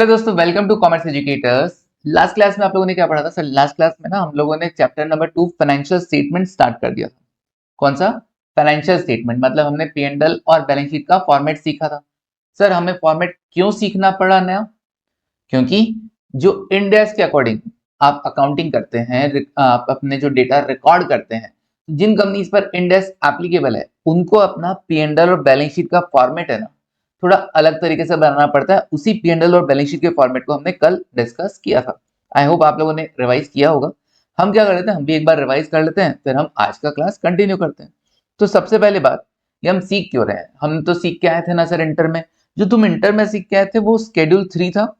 Hello दोस्तों, welcome to commerce educators. Last class में आप लोगों ने क्या पढ़ा था सर? लास्ट क्लास में ना हम लोगों ने chapter number 2 financial statement start कर दिया था। कौन सा? Financial statement. मतलब हमने P&L और बैलेंस शीट का फॉर्मेट सीखा था। सर हमें फॉर्मेट क्यों सीखना पड़ा नया? क्योंकि जो इंड एस के अकॉर्डिंग आप अकाउंटिंग करते हैं, आप अपने जो डेटा रिकॉर्ड करते हैं, जिन कंपनीज पर इंड एस एप्लीकेबल है उनको अपना P&L और बैलेंस शीट का फॉर्मेट है ना थोड़ा अलग तरीके से बनाना पड़ता है। उसी P&L और बैलेंस शीट के फॉर्मेट को हमने कल डिस्कस किया था। आई होप आप लोगों ने रिवाइज किया होगा। हम क्या कर लेते हैं, हम भी एक बार रिवाइज कर लेते हैं, फिर हम आज का क्लास कंटिन्यू करते हैं। तो सबसे पहले बात, ये हम सीख क्यों रहे हैं? हम तो सीख के आए थे ना सर इंटर में। जो तुम इंटर में सीख के आए थे वो शेड्यूल 3 था।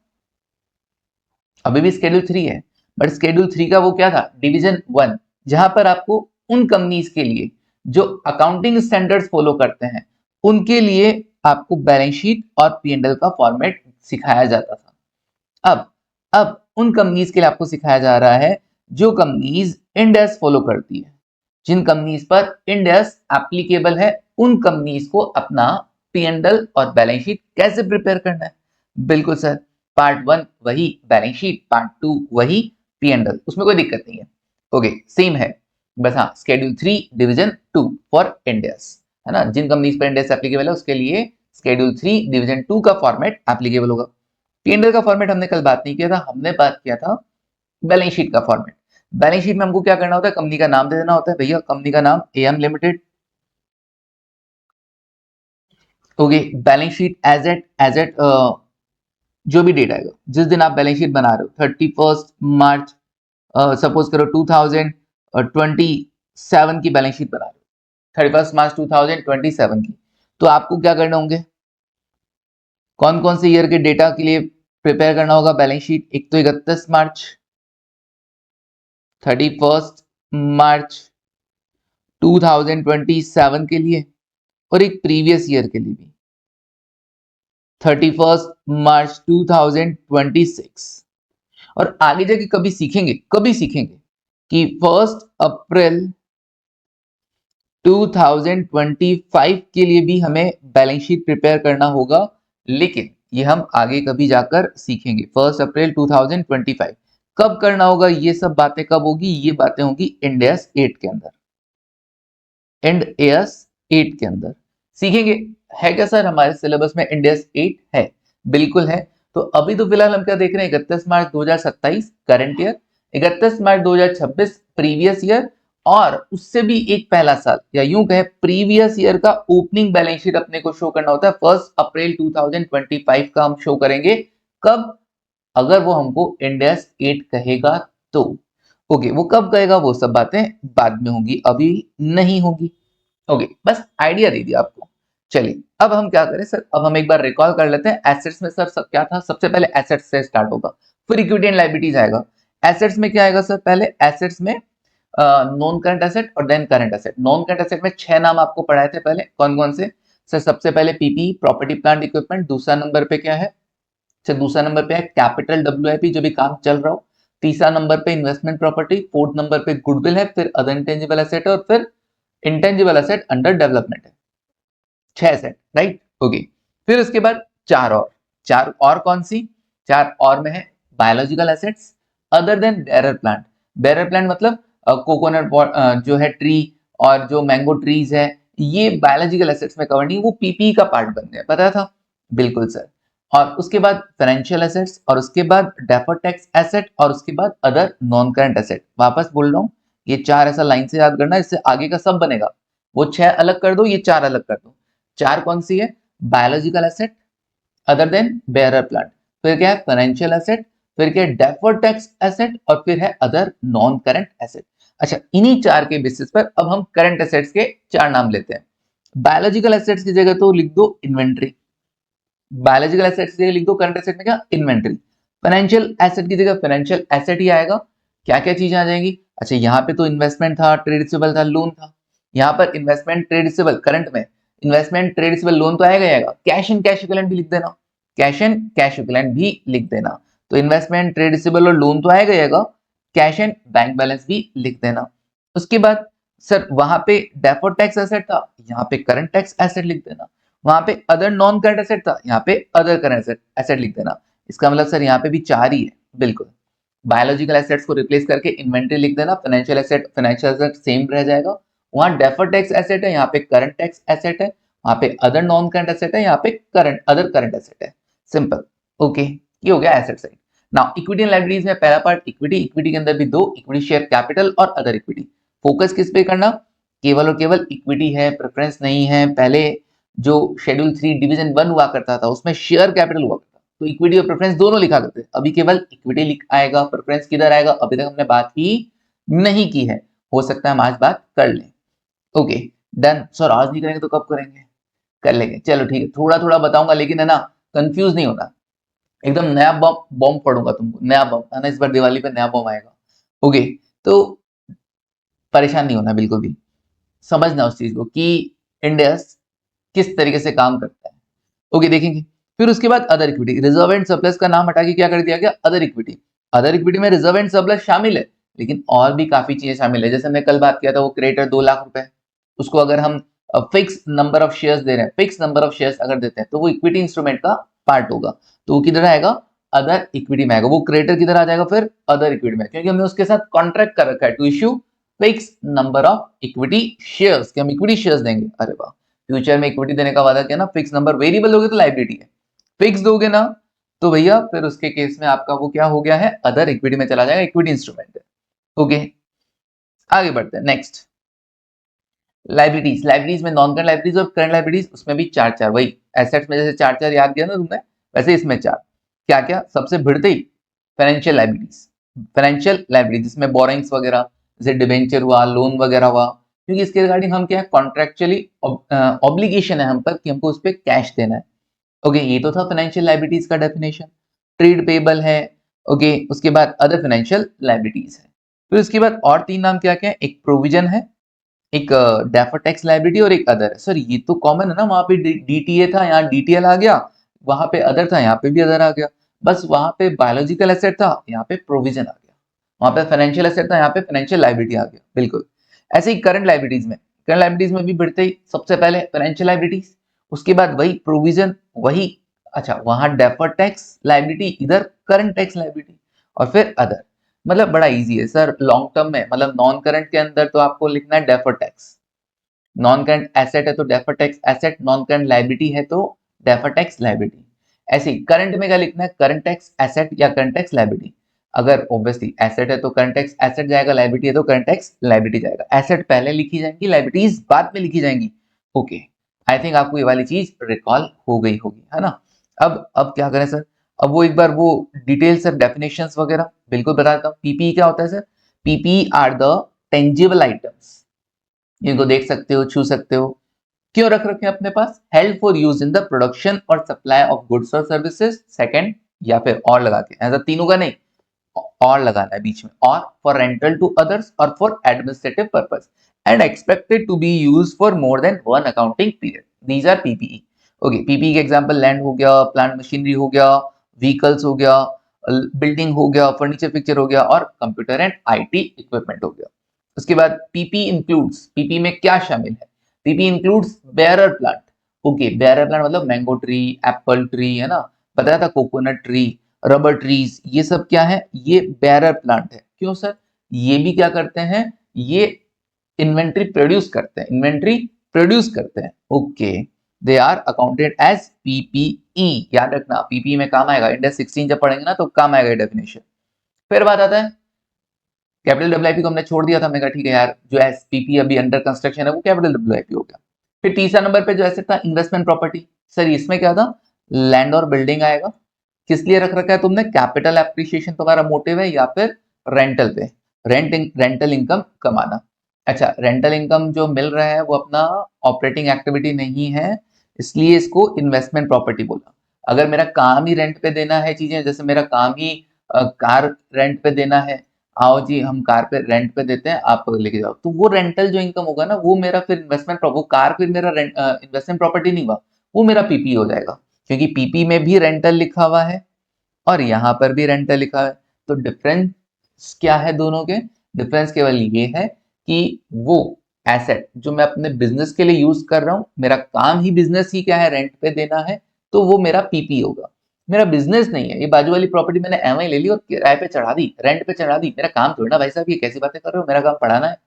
अभी भी शेड्यूल 3 है, बट शेड्यूल 3 का वो क्या था? डिवीजन 1, जहां पर आपको उन कंपनीज के लिए जो अकाउंटिंग स्टैंडर्ड्स फॉलो करते हैं उनके लिए आपको बैलेंस शीट और P&L का फॉर्मेट सिखाया जाता था। अब उन कंपनीज के लिए आपको सिखाया जा रहा है जो कंपनीज इंड एस फॉलो करती है। जिन कंपनीज पर इंड एस एप्लीकेबल है उन कंपनीज को अपना P&L और बैलेंस शीट कैसे प्रिपेयर करना है। बिल्कुल सर, पार्ट 1 वही बैलेंस शीट, पार्ट 2 वही P&L, उसमें कोई दिक्कत नहीं है। ओके, सेम है, बस हाँ schedule 3 division 2 for end S है ना। जिन कंपनीज पर इंड एस एप्लीकेबल है उसके लिए शेड्यूल 3 डिवीजन 2 का फॉर्मेट एप्लीकेबल होगा। P&L का फॉर्मेट हमने कल बात नहीं किया था, हमने बात किया था बैलेंस शीट का फॉर्मेट। बैलेंस शीट में हमको क्या करना होता है? कंपनी का नाम दे देना होता है। भैया कंपनी का नाम AM लिमिटेड। Okay, balance sheet as at जो भी डेट आएगा, जिस दिन आप बैलेंस शीट बना रहे हो, 31 मार्च, सपोज करो 2027 की बैलेंस शीट बना रहे हो, 31 मार्च 2027 की, तो आपको क्या करना होंगे? कौन कौन से ईयर के डेटा के लिए प्रिपेयर करना होगा बैलेंस शीट? एक तो 31 मार्च, 31 मार्च 2027 के लिए, और एक प्रीवियस ईयर के लिए भी 31 मार्च 2026। और आगे जाके कभी सीखेंगे कि 1 अप्रैल 2025 के लिए भी हमें बैलेंस शीट प्रिपेयर करना होगा। लेकिन ये हम आगे कभी जाकर सीखेंगे। 1 अप्रैल 2025 कब करना होगा, ये सब बातें कब होगी? ये बातें होगी इंड एस 8 के अंदर। इंड एस 8 के अंदर सीखेंगे। है क्या सर हमारे सिलेबस में इंड एस 8 है? बिल्कुल है। तो अभी तो फिलहाल हम क्या देख रहे हैं? 31 मार्च 2027 करंट ईयर, 31 मार्च 2026 प्रीवियस ईयर, और उससे भी एक पहला साल, या यूं कहे प्रीवियस ईयर का ओपनिंग बैलेंस शीट अपने को शो करना होता है। 1 अप्रैल 2025 का हम शो करेंगे। कब? अगर वो हमको इंड एस 8 कहेगा तो। ओके, वो कब कहेगा वो सब बातें बाद में होंगी, अभी नहीं होगी। ओके, बस आइडिया दे दिया आपको। चलिए अब हम क्या करें सर, अब हम एक बार रिकॉल कर लेते हैं। एसेट्स में सर सब क्या था? सबसे पहले एसेट्स से स्टार्ट होगा, फिर इक्विटी एंड लायबिलिटीज आएगा। एसेट्स में क्या आएगा सर? पहले एसेट्स में नॉन करंट एसेट और then current asset. Non current asset में 6 नाम आपको पढ़ाए थे पहले, कौन कौन से सर? सबसे पहले पीपी, प्रॉपर्टी प्लांट इक्विपमेंट। दूसरा नंबर पे क्या है? अच्छा, दूसरा नंबर पे है कैपिटल WIP, जो भी काम चल रहा हो। तीसरा नंबर पे इन्वेस्टमेंट प्रॉपर्टी, फोर्थ नंबर पे गुडविल है, फिर अदर इंटेंजिबल एसेट, और फिर इंटेंजिबल एसेट अंडर डेवलपमेंट है। 6 एसेट, राइट? ओके, फिर उसके बाद चार और कौन सी? चार और में है biological assets other than bearer plant. Bearer plant मतलब कोकोनट जो है ट्री, और जो मैंगो ट्रीज है, ये बायोलॉजिकल एसेट्स में कवर नहीं, वो पीपी का पार्ट बनते हैं। पता था? बिल्कुल सर। और उसके बाद फाइनेंशियल एसेट्स, और उसके बाद डेफर्ड टैक्स एसेट, और उसके बाद अदर नॉन करंट एसेट। वापस बोल रहा हूँ, ये 4 ऐसा लाइन से याद करना, इससे आगे का सब बनेगा। वो 6 अलग कर दो, ये 4 अलग कर दो। 4 कौन सी है? Biological asset other than bearer plant, फिर क्या है? फाइनेंशियल एसेट, फिर क्या है? डेफर्ड टैक्स एसेट, और फिर है अदर नॉन करंट एसेट। अच्छा, इन्हीं 4 के बेसिस पर अब हम करंट एसेट्स के 4 नाम लेते हैं। बायोलॉजिकल एसेट्स की जगह तो लिख दो इन्वेंट्री। बायोलॉजिकल एसेट्स की जगह लिख दो करंट एसेट में क्या? इन्वेंट्री। फाइनेंशियल एसेट की जगह फाइनेंशियल एसेट ही आएगा। क्या क्या चीजें आ जाएंगी? अच्छा, यहाँ पे तो इन्वेस्टमेंट था, ट्रेड रिसीवेबल था, लोन था। यहाँ पर इन्वेस्टमेंट, ट्रेड रिसीवेबल, करंट में इन्वेस्टमेंट, ट्रेड रिसीवेबल, लोन तो आएगा ही आएगा। कैश एंड कैश इक्विवेलेंट भी लिख देना, कैश एंड कैश इक्विवेलेंट भी लिख देना। तो इन्वेस्टमेंट, ट्रेड रिसीवेबल और लोन तो आएगा ही आएगा, कैश एंड बैंक बैलेंस भी लिख देना। उसके बाद सर वहां पे डेफर्ड टैक्स एसेट था, यहाँ पे करंट टैक्स एसेट लिख देना। वहां पे अदर नॉन करंट एसेट था, यहाँ पे अदर करंट एसेट लिख देना। इसका मतलब सर यहाँ पे भी 4 ही है, बिल्कुल। बायोलॉजिकल एसेट्स को रिप्लेस करके इन्वेंट्री लिख देना, फाइनेंशियल एसेट सेम रह जाएगा। वहां डेफर्ड टैक्स एसेट है, यहाँ पे करंट टैक्स एसेट है, वहां पे अदर नॉन करंट एसेट है, यहाँ पे अदर करंट एसेट है। सिंपल। ओके, ये हो गया asset side. Now equity and liabilities में पहला पार्ट इक्विटी के अंदर भी दो, इक्विटी शेयर कैपिटल और अदर इक्विटी। फोकस किस पे करना, केवल और केवल इक्विटी है, प्रेफरेंस नहीं है। पहले जो शेड्यूल 3 डिवीजन 1 हुआ करता था उसमें शेयर कैपिटल हुआ करता, तो इक्विटी और प्रेफरेंस दोनों लिखा करते, अभी केवल इक्विटी आएगा, प्रेफरेंस किधर आएगा अभी तक हमने बात ही नहीं की है, हो सकता है हम आज बात कर लें। ओके डन सर, आज नहीं करेंगे तो कब करेंगे, कर लेंगे, चलो ठीक है, थोड़ा थोड़ा बताऊंगा लेकिन है ना, कंफ्यूज नहीं होना, एकदम नया बॉम्ब पढ़ूंगा तुमको, नया बॉम्ब है ना, इस बार दिवाली पे नया बॉम्ब आएगा। ओके, तो परेशान नहीं होना बिल्कुल भी, समझना उस चीज को कि इंडेक्स किस तरीके से काम करता है। ओके देखेंगे, फिर उसके बाद other equity, reserve and surplus का नाम हटा के क्या कर दिया गया, अदर इक्विटी। अदर इक्विटी में रिजर्व एंड सरप्लस शामिल है, लेकिन और भी काफी चीजें शामिल है, जैसे हमने कल बात किया था वो क्रेडिटर 2 लाख रुपए, उसको अगर हम फिक्स नंबर ऑफ शेयर्स दे रहे हैं, फिक्स नंबर ऑफ शेयर्स अगर देते हैं तो वो इक्विटी इंस्ट्रूमेंट का पार्ट होगा, तो वो किधर आएगा, अदर इक्विटी में आएगा। वो क्रेडिटर किधर आ जाएगा फिर, अदर इक्विटी में, क्योंकि हमने उसके साथ कॉन्ट्रैक्ट कर रखा है to issue fix number of equity shares, कि हम इक्विटी शेयर्स देंगे। अरे वाह, फ्यूचर में इक्विटी देने का वादा किया ना, फिक्स नंबर, वेरिएबल दोगे तो लाइबिलिटी है, फिक्स दोगे ना तो भैया फिर उसके केस में आपका वो क्या हो गया है, अदर इक्विटी में चला जाएगा, इक्विटी इंस्ट्रूमेंट है। ओके आगे बढ़ते हैं, नेक्स्ट लाइबिलिटीज। लाइबिलिटीज में नॉन करंट लाइबिलिटीज और करंट लाइबिलिटीज, उसमें भी चार चार, वही एसेट्स में जैसे चार चार याद दिया ना तुमने, वैसे इसमें चार। क्या क्या, सबसे भिड़ते ही फाइनेंशियल लाइबिलिटीज, फाइनेंशियल लाइबिलिटीज जिसमें बोरिंग्स वगैरह, जैसे डिबेंचर हुआ, लोन वगैरह हुआ, क्योंकि इसके रिगार्डिंग हम क्या है, कॉन्ट्रेक्चुअली ऑब्लिगेशन है हम पर कि हमको उस पर कैश देना है। ओके ये तो था फाइनेंशियल लाइबिलिटीज का डेफिनेशन। ट्रेड पेबल है, ओके उसके बाद अदर फाइनेंशियल लाइबिलिटीज है। फिर उसके बाद और तीन नाम क्या क्या है, एक प्रोविजन है, एक डेफर्ड टैक्स लायबिलिटी और एक अदर है। सर ये तो कॉमन है ना, वहां पे डीटीए था, यहाँ डीटीएल आ गया, वहां पे अदर था, यहाँ पे भी अदर आ गया, बस वहां पे बायोलॉजिकल एसेट था, यहाँ पे प्रोविजन आ गया, वहां पे फाइनेंशियल एसेट था, यहाँ पे फाइनेंशियल लायबिलिटी आ गया, बिल्कुल। ऐसे ही करंट लायबिलिटीज में, करंट लायबिलिटीज में भी बढ़ते ही सबसे पहले फाइनेंशियल लायबिलिटीज, उसके बाद वही प्रोविजन, वही, अच्छा वहां डेफर्ड टैक्स लायबिलिटी, इधर करंट टैक्स लायबिलिटी, और फिर अदर। मतलब बड़ा इजी है सर, लॉन्ग टर्म में मतलब नॉन करंट के अंदर तो आपको लिखना है deferred tax, non current asset है तो deferred tax asset, non current liability है तो डेफर्ड टैक्स लायबिलिटी। ऐसे ही करंट में क्या लिखना है, करंट टैक्स एसेट या करंट टैक्स लायबिलिटी। अगर ऑब्वियसली एसेट है तो करंट टैक्स एसेट जाएगा, लायबिलिटी है तो करंट टैक्स लायबिलिटी जाएगा। एसेट पहले लिखी जाएंगी, लायबिलिटीज बाद में लिखी जाएंगी। ओके आई थिंक आपको ये वाली चीज रिकॉल हो गई होगी, है ना। अब क्या करें सर, अब वो एक बार वो डिटेल सर डेफिनेशंस वगैरह बिल्कुल बताता हूँ। पीपीई क्या होता है sir, PPE are the tangible items, इनको देख सकते हो, छू सकते हो, क्यों रख रखे हैं अपने पास, help for use in the production और सप्लाई ऑफ गुड्स और सर्विसेज, सेकंड, या फिर और लगा के, ऐसा तीनों का नहीं, और लगाना है बीच में, और फॉर रेंटल टू अदर्स और for administrative purpose and expected to be use for more than one accounting period, these are PPE. Okay PPE के एग्जांपल लैंड हो गया, प्लांट मशीनरी हो गया, व्हीकल्स हो गया, बिल्डिंग हो गया, फर्नीचर पिक्चर हो गया, और कंप्यूटर एंड आईटी इक्विपमेंट हो गया। उसके बाद पीपी इंक्लूड्स, पीपी में क्या शामिल है, PP includes bearer plant. Okay bearer plant मतलब मैंगो ट्री, एप्पल ट्री, है ना, बताया था, कोकोनट ट्री, रबर ट्रीज, ये सब क्या है, ये बेरर प्लांट है। क्यों सर, ये भी क्या करते हैं, ये इन्वेंट्री प्रोड्यूस करते हैं, इन्वेंट्री प्रोड्यूस करते हैं। Okay they are accounted as PPE, याद रखना पीपीई में काम आएगा, इंडेक्स 16 जब पढ़ेंगे ना तो काम आएगा डेफिनेशन। फिर बात आता है कैपिटल डब्ल्यूआईपी को हमने छोड़ दिया था, हमने कहा ठीक है यार जो एसपीपी अभी अंडर कंस्ट्रक्शन है वो कैपिटल डब्ल्यूआईपी हो गया। फिर तीसरा नंबर पे जो एसेट था इन्वेस्टमेंट प्रॉपर्टी, सर इसमें क्या था, लैंड और बिल्डिंग आएगा। किस लिए रख रखा है तुमने, कैपिटल एप्रिसिएशन तुम्हारा मोटिव है, या फिर रेंटल पे, रेंटल इनकम कमाना। अच्छा रेंटल इनकम जो मिल रहा है वो अपना ऑपरेटिंग एक्टिविटी नहीं है, इसलिए इसको इन्वेस्टमेंट प्रॉपर्टी बोला। अगर मेरा काम ही रेंट पे देना है चीजें, जैसे मेरा काम ही कार रेंट पे देना है, आओ जी हम कार पे रेंट पे देते हैं आप लेके जाओ, तो वो रेंटल जो इनकम होगा ना वो मेरा फिर इन्वेस्टमेंट, वो कार फिर मेरा इन्वेस्टमेंट प्रॉपर्टी नहीं हुआ, वो मेरा पीपी हो जाएगा, क्योंकि पीपी में भी रेंटल लिखा हुआ है और यहाँ पर भी रेंटल लिखा हुआ है। तो डिफरेंस क्या है दोनों के, डिफरेंस केवल ये है कि वो एसेट जो मैं अपने बिजनेस के लिए यूज कर रहा हूँ, मेरा काम ही बिजनेस ही क्या है, रेंट पे देना है, तो वो मेरा पीपी होगा। मेरा बिजनेस नहीं है, ये बाजू वाली प्रॉपर्टी मैंने एमआई ले ली और किराए पे चढ़ा दी, रेंट पे चढ़ा दी, मेरा काम थोड़ा ना भाई साहब, ये कैसी बातें कर रहे हो, मेरा काम पढ़ाना है।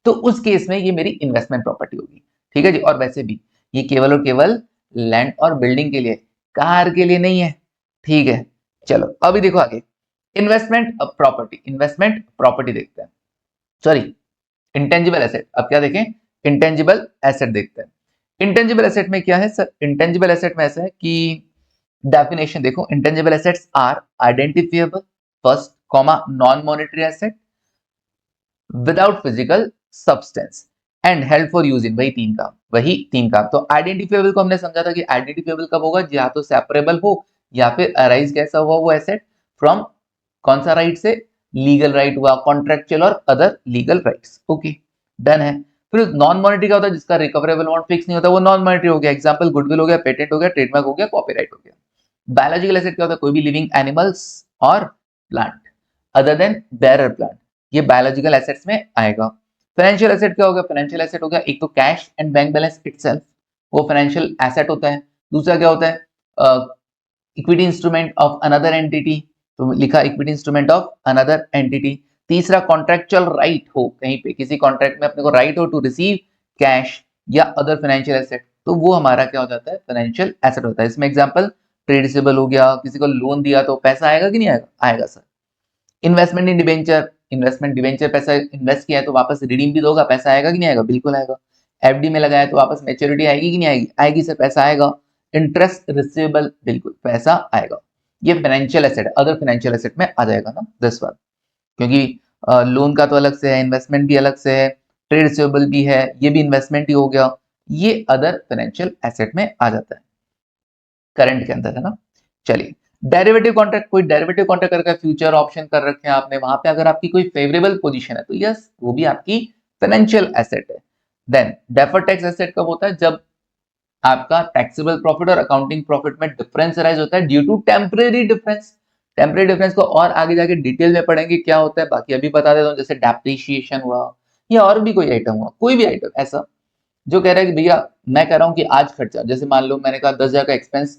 तो उस केस में ये मेरी इन्वेस्टमेंट प्रॉपर्टी होगी। ठीक है जी। और वैसे भी ये केवल और केवल लैंड और बिल्डिंग के लिए, कार के लिए नहीं है। ठीक है, चलो अभी देखो आगे, इन्वेस्टमेंट प्रॉपर्टी देखते हैं, सॉरी इंटेंजिबल एसेट। अब क्या देखें, इंटेंजिबल एसेट देखते हैं। इंटेंजिबल एसेट में क्या है सर, इंटेंजिबल एसेट में ऐसा है कि डेफिनेशन देखो, intangible assets are identifiable first comma non monetary asset without physical substance and held for use in, वही तीन काम। तो आइडेंटिफिएबल को हमने समझा था कि आइडेंटिफिएबल कब होगा, या तो सेपरेबल हो या फिर अराइज कैसा हुआ वो एसेट फ्रॉम कौन सा राइट से, लीगल राइट हुआ, कॉन्ट्रेक्चुअल और other legal rights. Okay, done है। फिर नॉन मॉनेटरी का होता है जिसका रिकवरेबल अमाउंट फिक्स नहीं होता, वो नॉन मॉनेटरी हो गया, एग्जांपल गुडविल हो गया, पेटेंट हो गया, ट्रेडमार्क हो गया, कॉपीराइट हो गया। बायोलॉजिकल एसेट क्या होता है, कोई भी लिविंग एनिमल्स और plant other than bearer plant, ये बायोलॉजिकल एसेट्स में आएगा। फाइनेंशियल एसेट क्या होगा, फाइनेंशियल एसेट हो गया एक तो cash and bank balance itself, वो फाइनेंशियल एसेट होता है। दूसरा क्या होता है, equity instrument of another entity, तो लिखा equity instrument of another entity. तीसरा कॉन्ट्रेक्चुअल राइट हो, कहीं पे किसी कॉन्ट्रैक्ट में अपने को राइट हो टू रिसीव कैश या अदर फाइनेंशियल एसेट, तो वो हमारा क्या हो जाता है, फाइनेंशियल एसेट होता है। इसमें एग्जांपल ट्रेड रिसीवेबल हो गया, किसी को लोन दिया तो पैसा आएगा कि नहीं आएगा, आएगा सर। इन्वेस्टमेंट इन डिबेंचर, इन्वेस्टमेंट डिबेंचर, पैसा इन्वेस्ट किया है तो वापस रिडीम भी दोगा, पैसा आएगा कि नहीं आएगा, बिल्कुल आएगा। एफडी में लगाया तो वापस मैच्योरिटी आएगी कि नहीं आएगी, आएगी सर, पैसा आएगा। इंटरेस्ट रिसीवेबल, बिल्कुल पैसा आएगा। ये financial asset, other financial asset में आ जाएगा ना 10 बार, क्योंकि लोन का तो अलग से है, इन्वेस्टमेंट भी अलग से है, ट्रेड रिसीवेबल भी है, ये भी इन्वेस्टमेंट ही हो गया, ये अदर फाइनेंशियल एसेट में आ जाता है, करंट के अंदर है ना। चलिए, डेरिवेटिव कॉन्ट्रैक्ट, कोई डेरिवेटिव कॉन्ट्रैक्ट करके फ्यूचर ऑप्शन कर रखे हैं आपने, वहां पे अगर आपकी कोई फेवरेबल पोजीशन है तो यस, वो भी आपकी फाइनेंशियल एसेट है। देन डेफर्ड टैक्स एसेट कब होता है, जब आपका टैक्सेबल प्रॉफिट और अकाउंटिंग प्रॉफिट में डिफरेंस अराइज होता है due to temporary difference. Temporary difference को और आगे जाके डिटेल में पढ़ेंगे क्या होता है, बाकी अभी बता देता हूँ, जैसे डेप्रिसिएशन हुआ या और भी कोई आइटम हुआ, कोई भी आइटम ऐसा जो कह रहा है कि भैया मैं कह रहा हूं कि आज खर्चा, जैसे मान लो मैंने कहा 10,000 का एक्सपेंस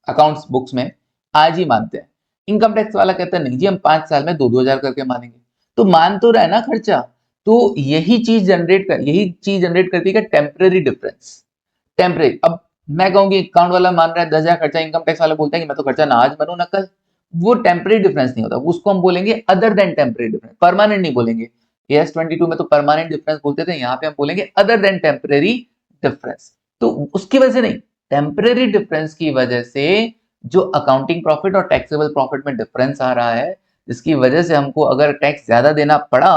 अकाउंट्स बुक्स में आज ही मानते हैं, इनकम टैक्स वाला कहता है नहीं जी हम 5 साल में 2-2 हजार करके मानेंगे, तो मान तो रहा है ना खर्चा। तो यही चीज जनरेट करती है टेम्परेरी डिफरेंस। टेम्परेरी, अब मैं कहूंगी अकाउंट वाला मान रहा है 10,000 खर्चा, इनकम टैक्स वाला बोलता है कि मैं तो खर्चा ना आज बनू ना कल, वो टेम्परेरी डिफरेंस नहीं होता, उसको हम बोलेंगे other than temporary difference, permanent नहीं बोलेंगे। AS 22 में तो परमानेंट डिफरेंस बोलते थे, यहाँ पे हम बोलेंगे अदर देन टेम्परेरी डिफरेंस। तो उसकी वजह से नहीं, टेम्परेरी डिफरेंस की वजह से जो अकाउंटिंग प्रॉफिट और टैक्सेबल प्रॉफिट में डिफरेंस आ रहा है, जिसकी वजह से हमको अगर टैक्स ज्यादा देना पड़ा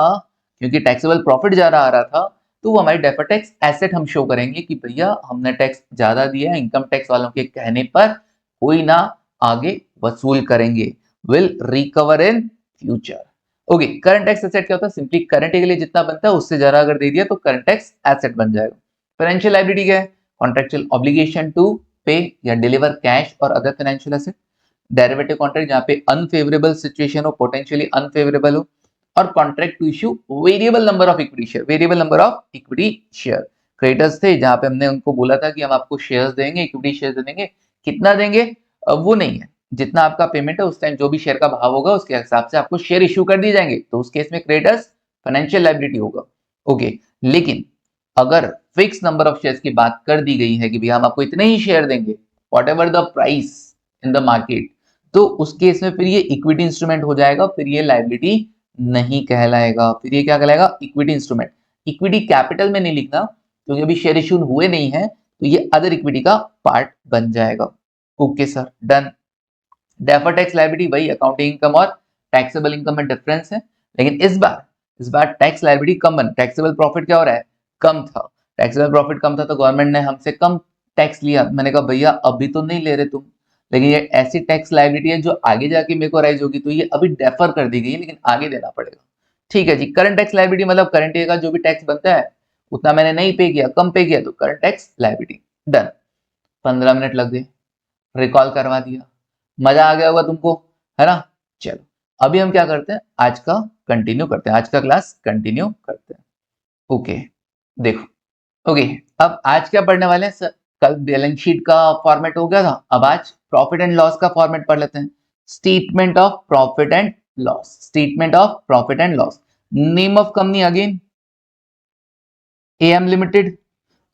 क्योंकि टैक्सेबल प्रॉफिट ज्यादा आ रहा था, तो वो हमारी डेफर्ड टैक्स एसेट हम शो करेंगे कि भैया हमने टैक्स ज्यादा दिया है, इनकम टैक्स वालों के कहने पर कोई ना आगे वसूल करेंगे, will recover in future. Okay, current tax asset क्या होता है, सिंपली करंट के लिए जितना बनता है उससे ज्यादा अगर दे दिया तो करंट टैक्स एसेट बन जाएगा। फाइनेंशियल लायबिलिटी क्या है, कॉन्ट्रेक्चुअल ऑब्लिगेशन टू पे या डिलीवर कैश और other financial asset. Derivative contract जहाँ पे अनफेवरेबल सिचुएशन हो, पोटेंशियली अनफेवरेबल हो। और contract to issue variable number of equity share, variable number of equity share. Creditors थे जहां पे हमने उनको बोला था कि हम आपको शेयर्स देंगे, इक्विटी शेयर्स देंगे, कितना देंगे वो नहीं है, जितना आपका पेमेंट है उस टाइम जो भी शेयर का भाव होगा उसके हिसाब से आपको शेयर इश्यू कर दिए जाएंगे, तो उस केस में क्रेडिटर्स फाइनेंशियल लायबिलिटी होगा। ओके, लेकिन अगर फिक्स नंबर ऑफ शेयर्स की बात कर दी गई है कि भैया हम आपको इतने ही शेयर देंगे what ever the price in the market, तो उस केस में फिर ये इक्विटी इंस्ट्रूमेंट हो जाएगा, फिर ये लायबिलिटी नहीं कहलाएगा, फिर ये क्या कहलाएगा, इक्विटी इंस्ट्रूमेंट। इक्विटी कैपिटल में नहीं लिखना क्योंकि अभी शेयर इश्यू हुए नहीं है, तो ये अदर इक्विटी का पार्ट बन जाएगा। Okay sir, done. Deferred tax liability वही अकाउंटिंग इनकम और टैक्सेबल इनकम में डिफरेंस है, लेकिन इस बार टैक्स लायबिलिटी कम बन, टैक्सेबल प्रॉफिट क्या हो रहा है, कम था। टैक्सेबल प्रॉफिट कम था तो गवर्नमेंट ने हमसे कम टैक्स लिया, मैंने कहा भैया अभी तो नहीं ले रहे तुम, लेकिन ये ऐसी टैक्स लायबिलिटी है जो आगे जाके मेरे को राइज होगी, तो ये अभी डेफर कर दी गई है लेकिन आगे देना पड़ेगा। ठीक है जी। करंट टैक्स लायबिलिटी मतलब करंट ईयर का जो भी टैक्स बनता है उतना मैंने नहीं पे किया, कम पे किया, तो current tax liability. Done. 15 minute लग गए, रिकॉल करवा दिया, मजा आ गया होगा तुमको, है ना। चलो अभी हम क्या करते हैं, आज का कंटिन्यू करते हैं, आज का क्लास कंटिन्यू करते हैं। ओके, देखो। ओके, अब आज क्या पढ़ने वाले हैं सर, कल बैलेंस शीट का फॉर्मेट हो गया था, अब आज प्रॉफिट एंड लॉस का फॉर्मेट पढ़ लेते हैं। Statement of profit and loss, statement of profit and loss. Name of company again AM लिमिटेड।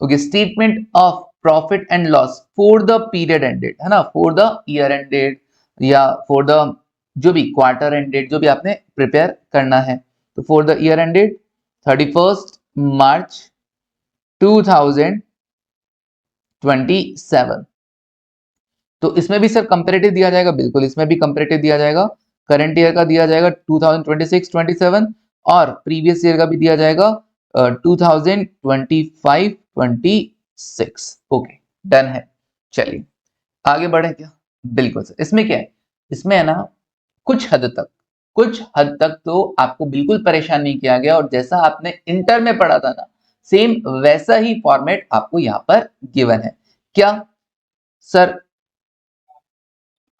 Okay, statement of profit and loss for the period ended, है ना, फॉर द ईयर एंडेड या for the जो भी quarter ended जो भी आपने prepare करना है। तो फॉर द ईयर एंडेड 31 मार्च 2027। तो इसमें भी सर कंपैरेटिव दिया जाएगा, बिल्कुल इसमें भी कंपैरेटिव दिया जाएगा। करंट ईयर का दिया जाएगा 2026-27 और प्रीवियस ईयर का भी दिया जाएगा 2025-26। ओके, डन है। चलिए आगे बढ़े क्या? बिल्कुल सर। इसमें क्या है, इसमें है ना कुछ हद तक तो आपको बिल्कुल परेशान नहीं किया गया, और जैसा आपने इंटर में पढ़ा था ना सेम वैसा ही फॉर्मेट आपको यहां पर गिवन है। क्या sir?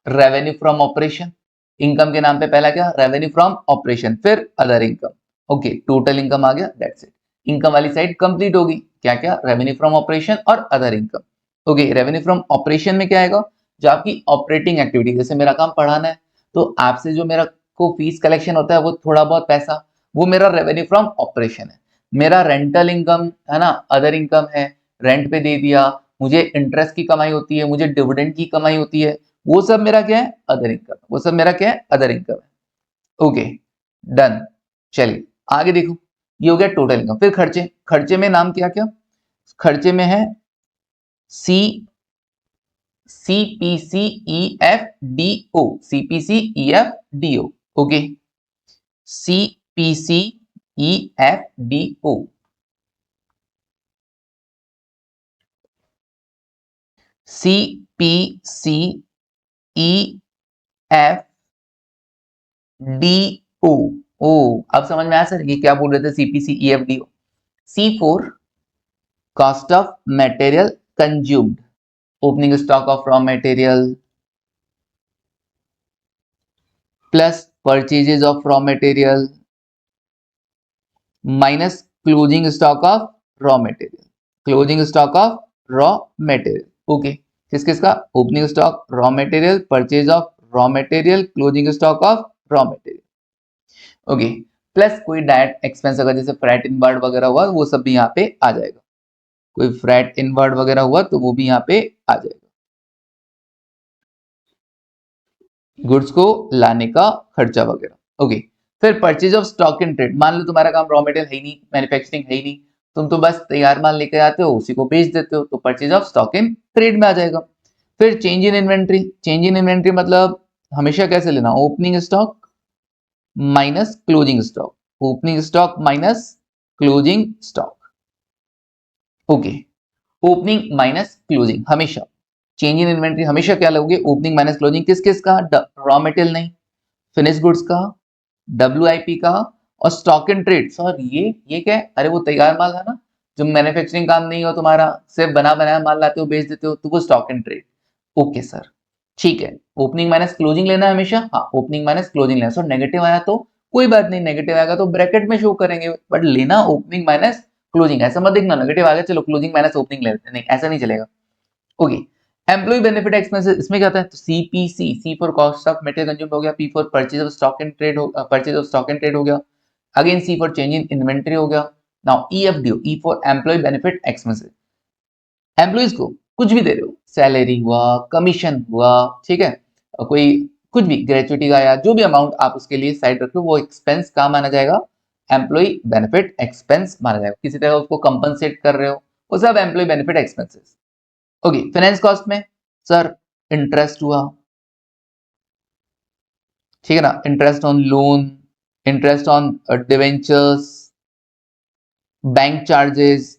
Revenue from operation, income के नाम पे पहला क्या? रेवेन्यू फ्रॉम ऑपरेशन, फिर other income. Okay, total income आ गया, दैट्स इट। इनकम वाली साइड कंप्लीट होगी। क्या क्या? रेवेन्यू फ्रॉम ऑपरेशन और other income. Okay, revenue from operation में क्या आएगा? जो आपकी ऑपरेटिंग एक्टिविटी, जैसे मेरा काम पढ़ाना है तो आपसे जो मेरा को फीस कलेक्शन होता है वो थोड़ा बहुत पैसा, वो मेरा रेवेन्यू फ्रॉम ऑपरेशन है। मेरा रेंटल इनकम है ना, अदर इनकम है, रेंट पे दे दिया, मुझे इंटरेस्ट की कमाई होती है, मुझे डिविडेंड की कमाई होती है, वो सब मेरा क्या है? Other income. वो सब मेरा क्या है? अदर इनकम है। Okay, done. चलिए आगे देखो, ये हो गया टोटल इनकम। फिर खर्चे, खर्चे में नाम क्या क्या? खर्चे में है सी CPCEFDO, CPCEFDO। Okay, CPCEFDO, CPCEFDO। ओ, अब समझ में आया सर ये क्या बोल रहे थे? CPCEFDO। C4 cost of material consumed, opening stock of raw material plus purchases of raw material minus closing stock of raw material, closing stock of raw material. Okay, किस किस का? Opening stock, raw material, purchase of raw material, closing stock of raw material. Okay, plus कोई direct expense अगर जैसे frat inward वगैरह हुआ वो सब भी यहाँ पे आ जाएगा। कोई फ्रैट इनवर्ड वगैरह हुआ तो वो भी यहाँ पे आ जाएगा। गुड्स को लाने का खर्चा वगैरह। ओके, फिर purchase of stock in trade. मान लो तुम्हारा काम रॉ मटेरियल है ही नहीं, मैन्युफैक्चरिंग है ही नहीं, तुम तो बस तैयार माल लेकर आते हो, उसी को बेच देते हो, तो purchase of stock in trade में आ जाएगा। फिर change in inventory, change in inventory मतलब हमेशा कैसे लेना? Opening stock minus closing stock, opening stock minus closing stock. Okay, opening minus closing हमेशा। चेंज इन इन्वेंट्री हमेशा क्या लोगे? Opening minus closing. किस किस का? रॉ मटेरियल नहीं, फिनिश गुड्स का, WIP का और स्टॉक इन ट्रेड। सर ये क्या है? अरे वो तैयार माल है ना, जो मैन्युफैक्चरिंग काम नहीं हो तुम्हारा, सिर्फ बना बनाया माल लाते हो बेच देते हो, तो वो stock in trade. Okay sir, ठीक है। ओपनिंग माइनस क्लोजिंग लेना है हमेशा। हाँ, ओपनिंग माइनस क्लोजिंग लेना। सो नेगेटिव आया तो कोई बात नहीं, नेगेटिव आएगा तो ब्रैकेट में शो करेंगे, बट लेना ओपनिंग माइनस क्लोजिंग। ऐसा मत देखना नेगेटिव आ गया चलो क्लोजिंग माइनस ओपनिंग ले लेते हैं, नहीं ऐसा नहीं चलेगा। ओके, एम्प्लॉय बेनिफिट एक्सपेंसेस, इसमें क्या होता है? तो CPC, C for cost of material consumed हो गया, P for purchase of stock and trade हो, purchase of stock and trade हो गया, again C for change in inventory हो गया। Now EFDO, E for employ benefit expenses. Employees को कुछ भी दे रहे हो, सैलरी हुआ, कमीशन हुआ, ठीक है, और कोई कुछ भी ग्रेचुइटी का या जो भी अमाउंट आप उसके लिए साइड रखो, वो एक्सपेंस का माना जाएगा? एम्प्लॉय बेनिफिट एक्सपेंस माना जाएगा। किसी तरह उसको कंपनसेट कर रहे हो, वो सब employ benefit expenses. Okay, finance cost में सर इंटरेस्ट हुआ, ठीक है ना, interest on loan, interest on debentures, bank charges,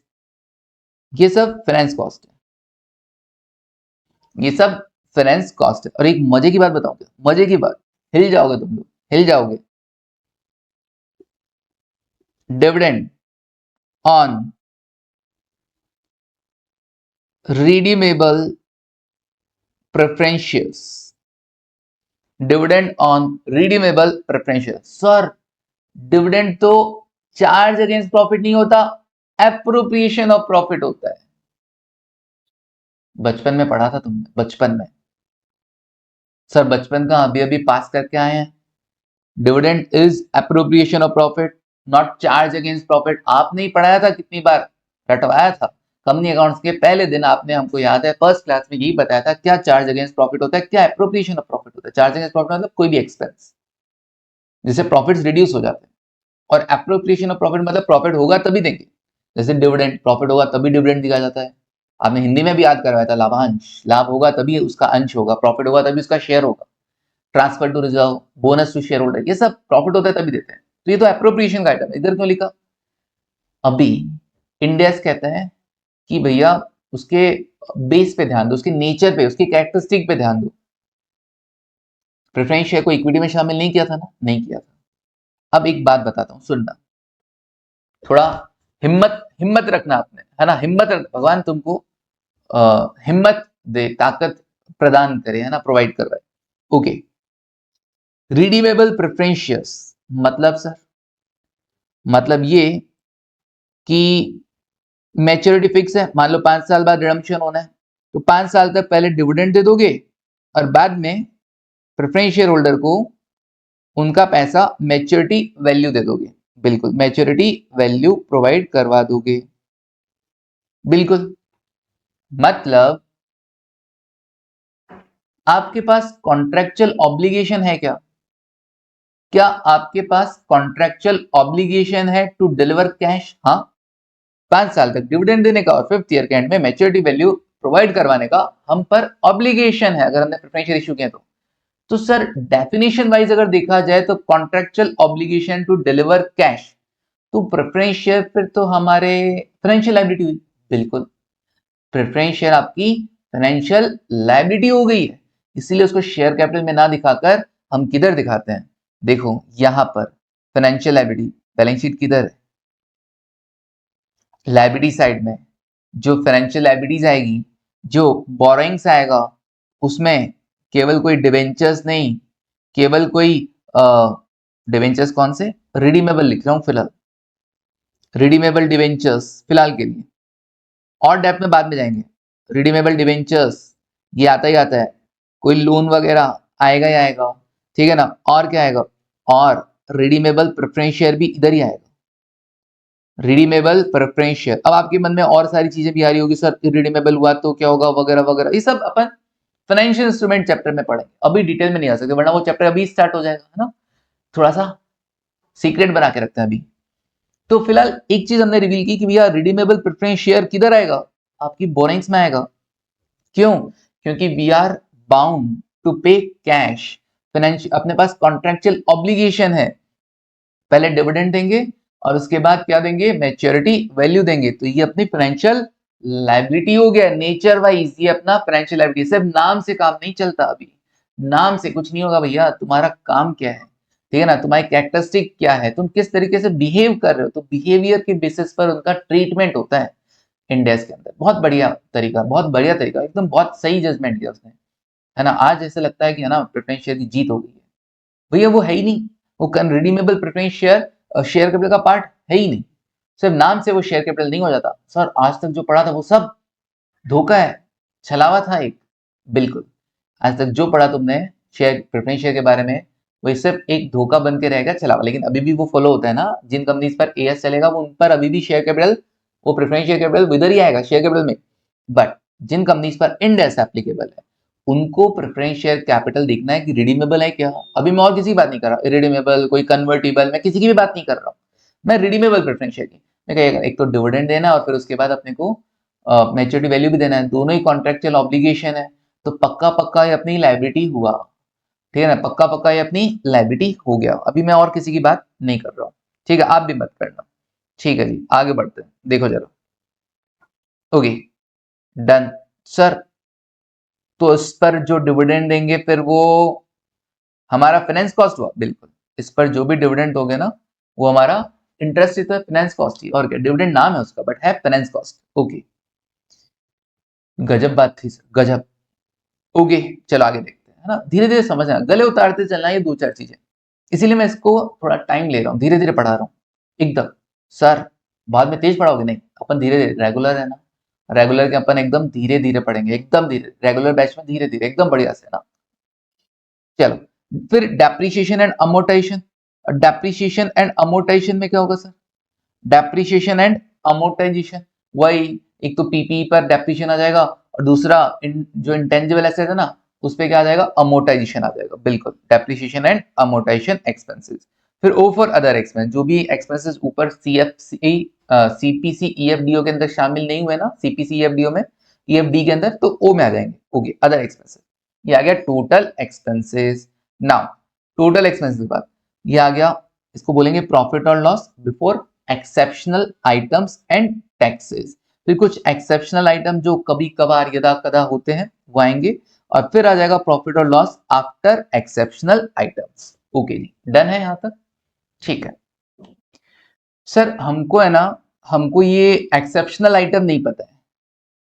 ये सब फाइनेंस कॉस्ट है, ये सब फाइनेंस कॉस्ट है। और एक मजे की बात बताऊं क्या? मजे की बात, हिल जाओगे तुम लोग, हिल जाओगे। Dividend on redeemable preferentials, dividend on redeemable preferentials. Sir dividend तो चार्ज अगेंस्ट प्रॉफिट नहीं होता, एप्रोप्रिएशन ऑफ प्रॉफिट होता है। बचपन में पढ़ा था तुमने, बचपन में। सर बचपन का अभी अभी पास करके आए हैं। Dividend is appropriation of profit, not charge against profit. आपने ही पढ़ाया था, कितनी बार रटवाया था। कंपनी अकाउंट्स के पहले दिन आपने हमको याद है फर्स्ट क्लास में यही बताया था क्या चार्ज अगेंस्ट प्रॉफिट होता है, क्या अप्रोप्रिएशन ऑफ प्रॉफिट होता है। चार्ज अगेंस्ट प्रॉफिट मतलब कोई भी एक्सपेंस जिससे प्रॉफिट्स रिड्यूस हो जाते हैं, और अप्रोप्रिएशन ऑफ प्रॉफिट मतलब प्रॉफिट होगा तभी देंगे। जैसे डिविडेंड, प्रॉफिट होगा तभी डिविडेंड दिया जाता है। आपने हिंदी में भी याद करवाया था लाभांश, लाभ होगा तभी उसका अंश होगा, प्रॉफिट होगा तभी उसका शेयर होगा। Transfer to reserve, bonus to share holder, ये सब प्रॉफिट होता है तभी देते हैं। तो ये तो अप्रोप्रिएशन का आइटम है, इधर क्यों लिखा। अभी इंडेक्स कहते हैं कि भैया उसके बेस पे ध्यान दो, उसके नेचर पे, उसकी कैरेक्टरिस्टिक पे ध्यान दो। प्रेफरेंस शेयर को इक्विटी में शामिल नहीं किया था ना, नहीं किया था। अब एक बात बताता हूं, सुनना। थोड़ा हिम्मत हिम्मत रखना आपने, है ना, हिम्मत भगवान तुमको हिम्मत दे, ताकत प्रदान करे, है ना, प्रोवाइड करवाए। ओके, रिडीमेबल प्रेफरेंस शेयर्स मतलब सर, मतलब ये कि मैच्योरिटी फिक्स है, मान लो 5 साल बाद रिडम्पशन होना है, तो 5 साल तक पहले डिविडेंड दे दोगे और बाद में प्रेफरेंस शेयर होल्डर को उनका पैसा मैच्योरिटी वैल्यू दे दोगे। बिल्कुल, मैच्योरिटी वैल्यू प्रोवाइड करवा दोगे। बिल्कुल, मतलब आपके पास कॉन्ट्रैक्चुअल ऑब्लिगेशन है क्या? क्या आपके पास कॉन्ट्रैक्चुअल ऑब्लिगेशन है टू डिलीवर कैश? हाँ, 5 साल तक डिविडेंड देने का और 5th ईयर के एंड में मैच्योरिटी वैल्यू प्रोवाइड करवाने का हम पर ऑब्लिगेशन है, अगर हमने प्रेफरेंस शेयर इश्यू किया तो सर डेफिनेशन वाइज अगर देखा जाए तो contractual obligation to deliver cash, तो प्रेफरेंस शेयर फिर तो हमारे फाइनेंशियल लायबिलिटी हुई। बिल्कुल, प्रेफरेंस शेयर आपकी फाइनेंशियल लायबिलिटी हो गई है, इसीलिए उसको शेयर कैपिटल में ना दिखाकर हम किधर दिखाते हैं, देखो यहां पर फाइनेंशियल लायबिलिटी, बैलेंस शीट किधर है, लायबिलिटी साइड में जो फाइनेंशियल लायबिलिटीज आएगी, जो बोरोइंग्स आएगा, उसमें केवल कोई डिवेंचर्स नहीं, केवल कोई डिवेंचर्स कौन से, रिडीमेबल लिख रहा हूं फिलहाल, रिडीमेबल डिवेंचर्स फिलहाल के लिए, और डेप्थ में बाद में जाएंगे। रिडीमेबल डिवेंचर्स ये आता ही आता है, कोई लोन वगैरह आएगा ही आएगा, ठीक है ना, और क्या आएगा, और रिडीमेबल प्रेफरेंस शेयर भी इधर ही आएगा, रिडीमेबल प्रेफरेंस शेयर। अब आपके मन में और सारी चीजें भी आ रही होगी, सर रिडीमेबल हुआ तो क्या होगा वगैरह वगैरह, ये सब अपन फाइनेंशियल इंस्ट्रूमेंट चैप्टर में पढ़ेंगे, अभी डिटेल में नहीं आ सकते वरना वो चैप्टर अभी स्टार्ट हो जाएगा, है ना, थोड़ा सा सीक्रेट बना के रखते हैं अभी। तो फिलहाल एक चीज हमने रिवील की कि भैया रिडीमेबल प्रेफरेंस शेयर किधर आएगा, आपकी बोरिंग्स में आएगा। क्यों? क्योंकि वी आर बाउंड टू पे कैश, फाइनेंशियल अपने पास कॉन्ट्रैक्चुअल ऑब्लिगेशन है, पहले डिविडेंड देंगे और उसके बाद क्या देंगे, मैच्योरिटी वैल्यू देंगे, तो ये अपनी फाइनेंशियल लायबिलिटी हो गया नेचर वाइज, ये अपना फाइनेंशियल लायबिलिटी। सिर्फ नाम से काम नहीं चलता, अभी नाम से कुछ नहीं होगा भैया, तुम्हारा काम क्या है, ठीक है ना, तुम्हारी कैरेक्टरिस्टिक क्या है, तुम किस तरीके से बिहेव कर रहे हो, तो बिहेवियर के बेसिस पर उनका ट्रीटमेंट होता है इंडेक्स के अंदर। बहुत बढ़िया तरीका, बहुत बढ़िया तरीका, एकदम बहुत सही जजमेंट दिया उसने, है ना। आज ऐसा लगता है कि है ना प्रेफरेंस शेयर की जीत हो गई है, भैया वो है ही नहीं, वो redeemable preference share share capital का पार्ट है ही नहीं, सिर्फ नाम से वो शेयर कैपिटल नहीं हो जाता। सर आज तक जो पढ़ा था वो सब धोखा है, छलावा था एक। बिल्कुल, आज तक जो पढ़ा तुमने शेयर प्रेफरेंस शेयर के बारे में, वो सिर्फ एक धोखा बन के रहेगा, छलावा। लेकिन अभी भी वो फॉलो होता है ना, जिन कंपनीज पर एएस चलेगा वो उन पर अभी भी शेयर कैपिटल, वो प्रेफरेंस शेयर कैपिटल इधर ही आएगा शेयर कैपिटल में। बट जिन कंपनीज पर इंड एस एप्लीकेबल है उनको प्रेफरेंस शेयर कैपिटल देखना है कि रिडीमेबल है क्या। अभी मैं और किसी की बात नहीं कर रहा, रिडीमेबल कोई कन्वर्टेबल, मैं किसी की भी बात नहीं कर रहा हूँ, मैं रिडीमेबल प्रेफरेंस शेयर की। मैं एक तो डिविडेंड देना है और फिर उसके बाद अपने को मैच्योरिटी वैल्यू भी देना है, दोनों ही कॉन्ट्रेक्चुअल ऑब्लिगेशन है, तो पक्का पक्का ये अपनी लाइबिलिटी हुआ, ठीक है ना, पक्का पक्का ये अपनी लाइबिलिटी हो गया। अभी मैं और किसी की बात नहीं कर रहा हूँ, ठीक है, आप भी मत करना, ठीक है जी, आगे बढ़ते हैं, देखो जरा। ओके, डन सर, तो इस पर जो डिविडेंड देंगे फिर वो हमारा फाइनेंस कॉस्ट हुआ। बिल्कुल, इस पर जो भी डिविडेंड दोगे ना वो हमारा इंटरेस्ट ही तो है, फाइनेंस कॉस्ट ही, और क्या, डिविडेंड नाम है उसका बट है फाइनेंस कॉस्ट। ओके, गजब बात थी सर, गजब। ओके, चलो आगे देखते हैं, है ना, धीरे धीरे समझना, गले उतारते चलना, ये दो चार चीजें, इसीलिए मैं इसको थोड़ा टाइम ले रहा हूँ, धीरे धीरे पढ़ा रहा हूँ एकदम। सर बाद में तेज पढ़ाओगे, नहीं, अपन धीरे धीरे, रेगुलर है ना, रेगुलर के अपन एकदम धीरे धीरे पढ़ेंगे, एकदम धीरे, रेगुलर बैच में धीरे धीरे एकदम बढ़िया से ना। चलो फिर depreciation and amortisation. Depreciation and amortisation में क्या होगा सर? डेप्रिसिएशन एंड अमोर्टाइजेशन वही, एक तो पीपी पर डेप्रिसिएशन आ जाएगा और दूसरा जो इंटेंजिबल एसेट है ना उस पे क्या आ जाएगा? अमोर्टाइजेशन आ जाएगा। बिल्कुल, डेप्रिसिएशन एंड अमोर्टाइजेशन एक्सपेंसेस। फिर ओ फॉर अदर एक्सपेंस, जो भी एक्सपेंसेस ऊपर सीएफसी सीपीसी ईएफडीओ के अंदर शामिल नहीं हुए ना, सीपीसी ईएफडीओ में, ईएफडी के अंदर, तो ओ में आ जाएंगे। Okay, other expenses. ये आ गया total expenses. Now total expenses के बाद ये आ गया, इसको बोलेंगे प्रॉफिट और loss before exceptional items and taxes. फिर कुछ एक्सेप्शनल आइटम जो कभी कभार यदा कदा होते हैं वो आएंगे, और फिर आ जाएगा प्रॉफिट और loss after exceptional items. Okay जी, डन है यहां तक? ठीक है सर, हमको है ना, हमको ये एक्सेप्शनल आइटम नहीं पता है।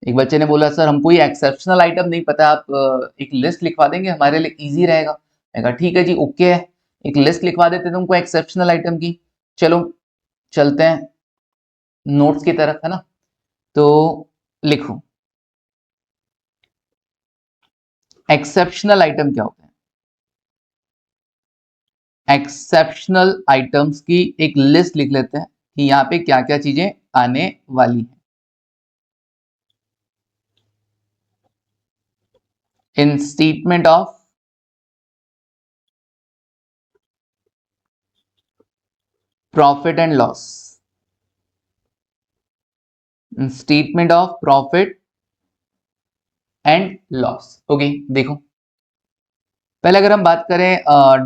एक बच्चे ने बोला सर हमको ये एक्सेप्शनल आइटम नहीं पता, आप एक लिस्ट लिखवा देंगे हमारे लिए इजी रहेगा। मैं कहा ठीक है जी, ओके है, एक लिस्ट लिखवा देते तुमको एक्सेप्शनल आइटम की। चलो चलते हैं नोट्स की तरफ, है ना। तो लिखो, एक्सेप्शनल आइटम क्या होते हैं? एक्सेप्शनल आइटम्स की एक लिस्ट लिख लेते हैं कि यहाँ पे क्या क्या चीजें आने वाली हैं। In statement of profit and loss, statement of profit and loss. Okay, देखो पहले अगर हम बात करें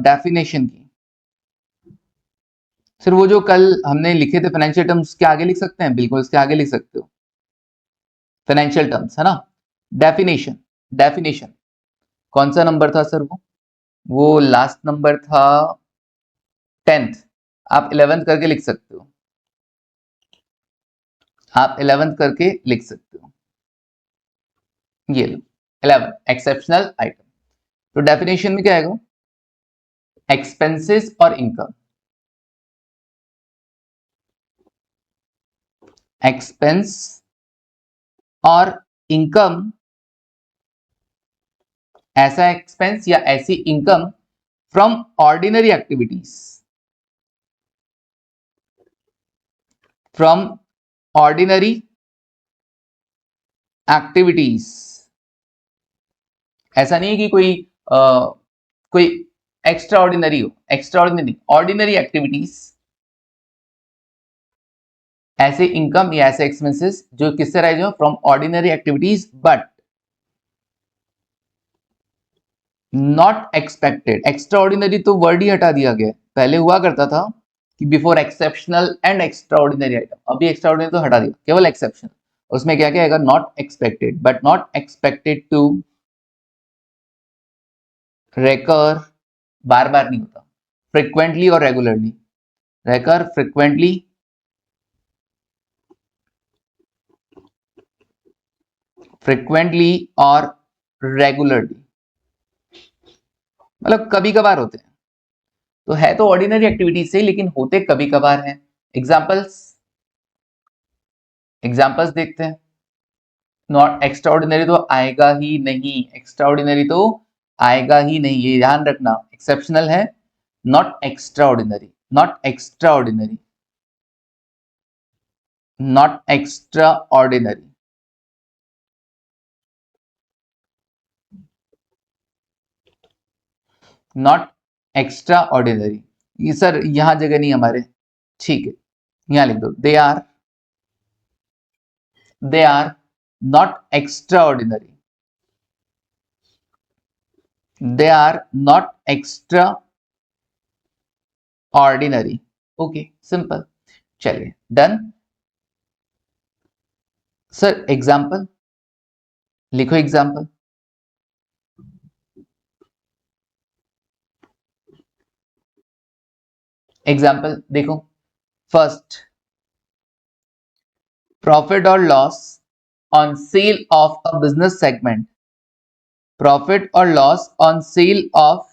डेफिनेशन की, सिर्फ वो जो कल हमने लिखे थे फाइनेंशियल टर्म्स के आगे लिख सकते हैं, बिल्कुल इसके आगे लिख सकते हो, फाइनेंशियल टर्म्स, है ना। डेफिनेशन, डेफिनेशन कौन सा नंबर था सर? वो लास्ट नंबर था 10th। आप 11th करके लिख सकते हो, आप 11th करके लिख सकते हो। ये लो 11 एक्सेप्शनल आइटम। तो डेफिनेशन में क्या आएगा? एक्सपेंसेस और इनकम, एक्सपेंस और इनकम, ऐसा एक्सपेंस या ऐसी income from ordinary activities, from ordinary activities. ऐसा नहीं है कि कोई एक्स्ट्रा ऑर्डिनरी हो, एक्स्ट्रा ऑर्डिनरी, ऑर्डिनरी एक्टिविटीज, ऐसे इनकम या ऐसे एक्सपेंसेस जो किससे राइज हो? From ordinary activities but not expected. Extra ordinary तो वर्ड ही हटा दिया गया, पहले हुआ करता था कि before exceptional and extraordinary item, अभी एक्स्ट्रा ऑर्डिनरी तो हटा दिया, केवल एक्सेप्शनल। उसमें क्या क्या आएगा? Not expected, but not expected to recur, बार बार नहीं होता, फ्रिक्वेंटली और रेगुलरली, रेकर फ्रिक्वेंटली और रेगुलरली, मतलब कभी कभार होते हैं। तो है तो ऑर्डिनरी एक्टिविटीज से, लेकिन होते कभी कभार हैं। एग्जाम्पल्स, एग्जाम्पल्स देखते हैं। नॉट एक्स्ट्रा ऑर्डिनरी तो आएगा ही नहीं, एक्स्ट्रा ऑर्डिनरी तो आएगा ही नहीं, ये ध्यान रखना। एक्सेप्शनल है, not extraordinary, not extraordinary, not extraordinary. Not extraordinary, ये सर यहां जगह नहीं हमारे, ठीक है यहां लिख दो, they are not extraordinary, they are not extraordinary. Okay, simple. चलिए डन। सर एग्जाम्पल लिखो, एग्जाम्पल। एग्जाम्पल देखो, फर्स्ट, प्रॉफिट और loss on sale of a business segment, profit और loss on sale of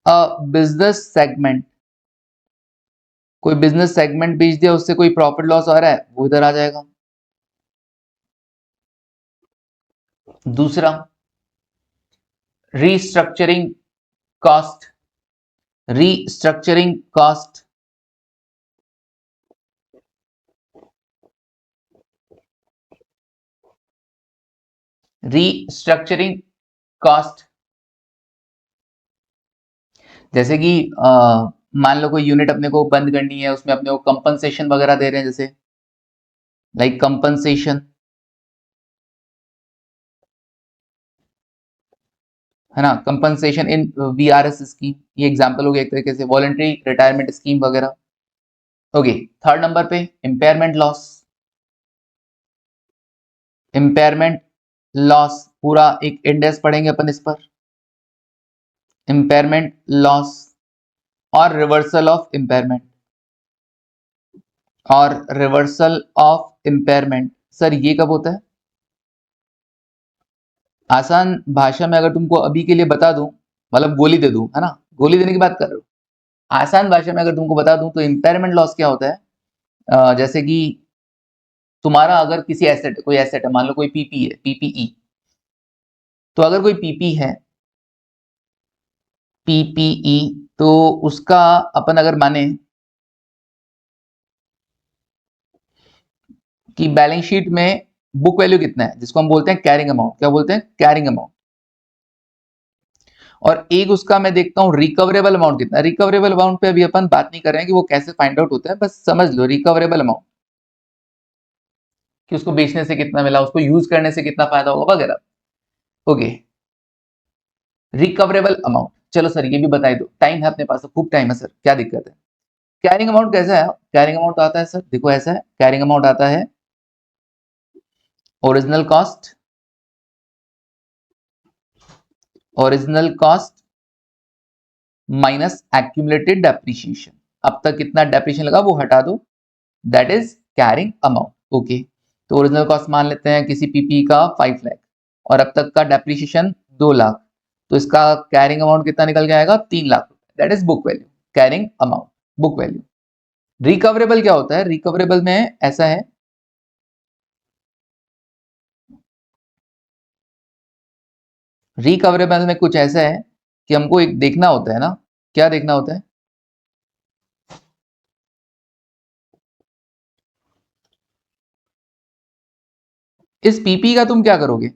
a business segment. कोई business segment बेच दिया, उससे कोई प्रॉफिट लॉस आ रहा है, वो इधर आ जाएगा। दूसरा, restructuring cost, restructuring cost, restructuring cost. जैसे कि मान लो कोई यूनिट अपने को बंद करनी है, उसमें अपने को कंपनसेशन वगैरह दे रहे हैं, जैसे लाइक कंपनसेशन, है ना, कंपनसेशन इन वीआरएस स्कीम, ये एग्जांपल हो गया एक तरीके से, वॉलंटरी रिटायरमेंट स्कीम वगैरह। ओके, थर्ड नंबर पे इम्पेयरमेंट लॉस, इम्पेयरमेंट लॉस पूरा एक इंडेक्स पढ़ेंगे अपन इस पर, इम्पेयरमेंट लॉस और रिवर्सल ऑफ इम्पेयरमेंट, और रिवर्सल ऑफ इम्पेयरमेंट। सर ये कब होता है? आसान भाषा में अगर तुमको अभी के लिए बता दूं, मतलब गोली दे दूं, है ना, गोली देने की बात कर रहे हो, आसान भाषा में अगर तुमको बता दूं तो इम्पेयरमेंट लॉस क्या होता है, जैसे कि तुम्हारा अगर किसी एसेट, कोई एसेट है, मान लो कोई पीपी है, पीपीई, तो अगर कोई पीपी है, पीपीई, तो उसका अपन अगर माने कि बैलेंस शीट में बुक वैल्यू कितना है, जिसको हम बोलते हैं कैरिंग अमाउंट, क्या बोलते हैं? Carrying amount. और एक उसका मैं देखता हूं रिकवरेबल अमाउंट कितना है। रिकवरेबल अमाउंट पे अभी अपन बात नहीं कर रहे हैं कि वो कैसे फाइंड आउट होता है, बस समझ लो रिकवरेबल अमाउंट, कि उसको बेचने से कितना मिला, उसको यूज करने से कितना फायदा होगा वगैरह। ओके, रिकवरेबल अमाउंट, चलो सर ये भी बताई दो, टाइम है अपने पास, खूब टाइम है सर, क्या दिक्कत है? कैरिंग अमाउंट कैसा है? कैरिंग अमाउंट आता है सर, देखो ऐसा है, कैरिंग अमाउंट आता है original cost, original cost minus accumulated depreciation. अब तक कितना डेप्रिसिएशन लगा वो हटा दो, that is carrying amount. Okay, तो ओरिजिनल कॉस्ट मान लेते हैं किसी पीपी का 5 लाख, और अब तक का डेप्रिसिएशन 2 लाख, तो इसका कैरिंग अमाउंट कितना निकल के आएगा? 3 lakh, that is book value, carrying amount, book value. Recoverable क्या होता है? रिकवरेबल में ऐसा है, रिकवरेबल में कुछ ऐसा है कि हमको एक देखना होता है ना, क्या देखना होता है? इस पीपी का तुम क्या करोगे?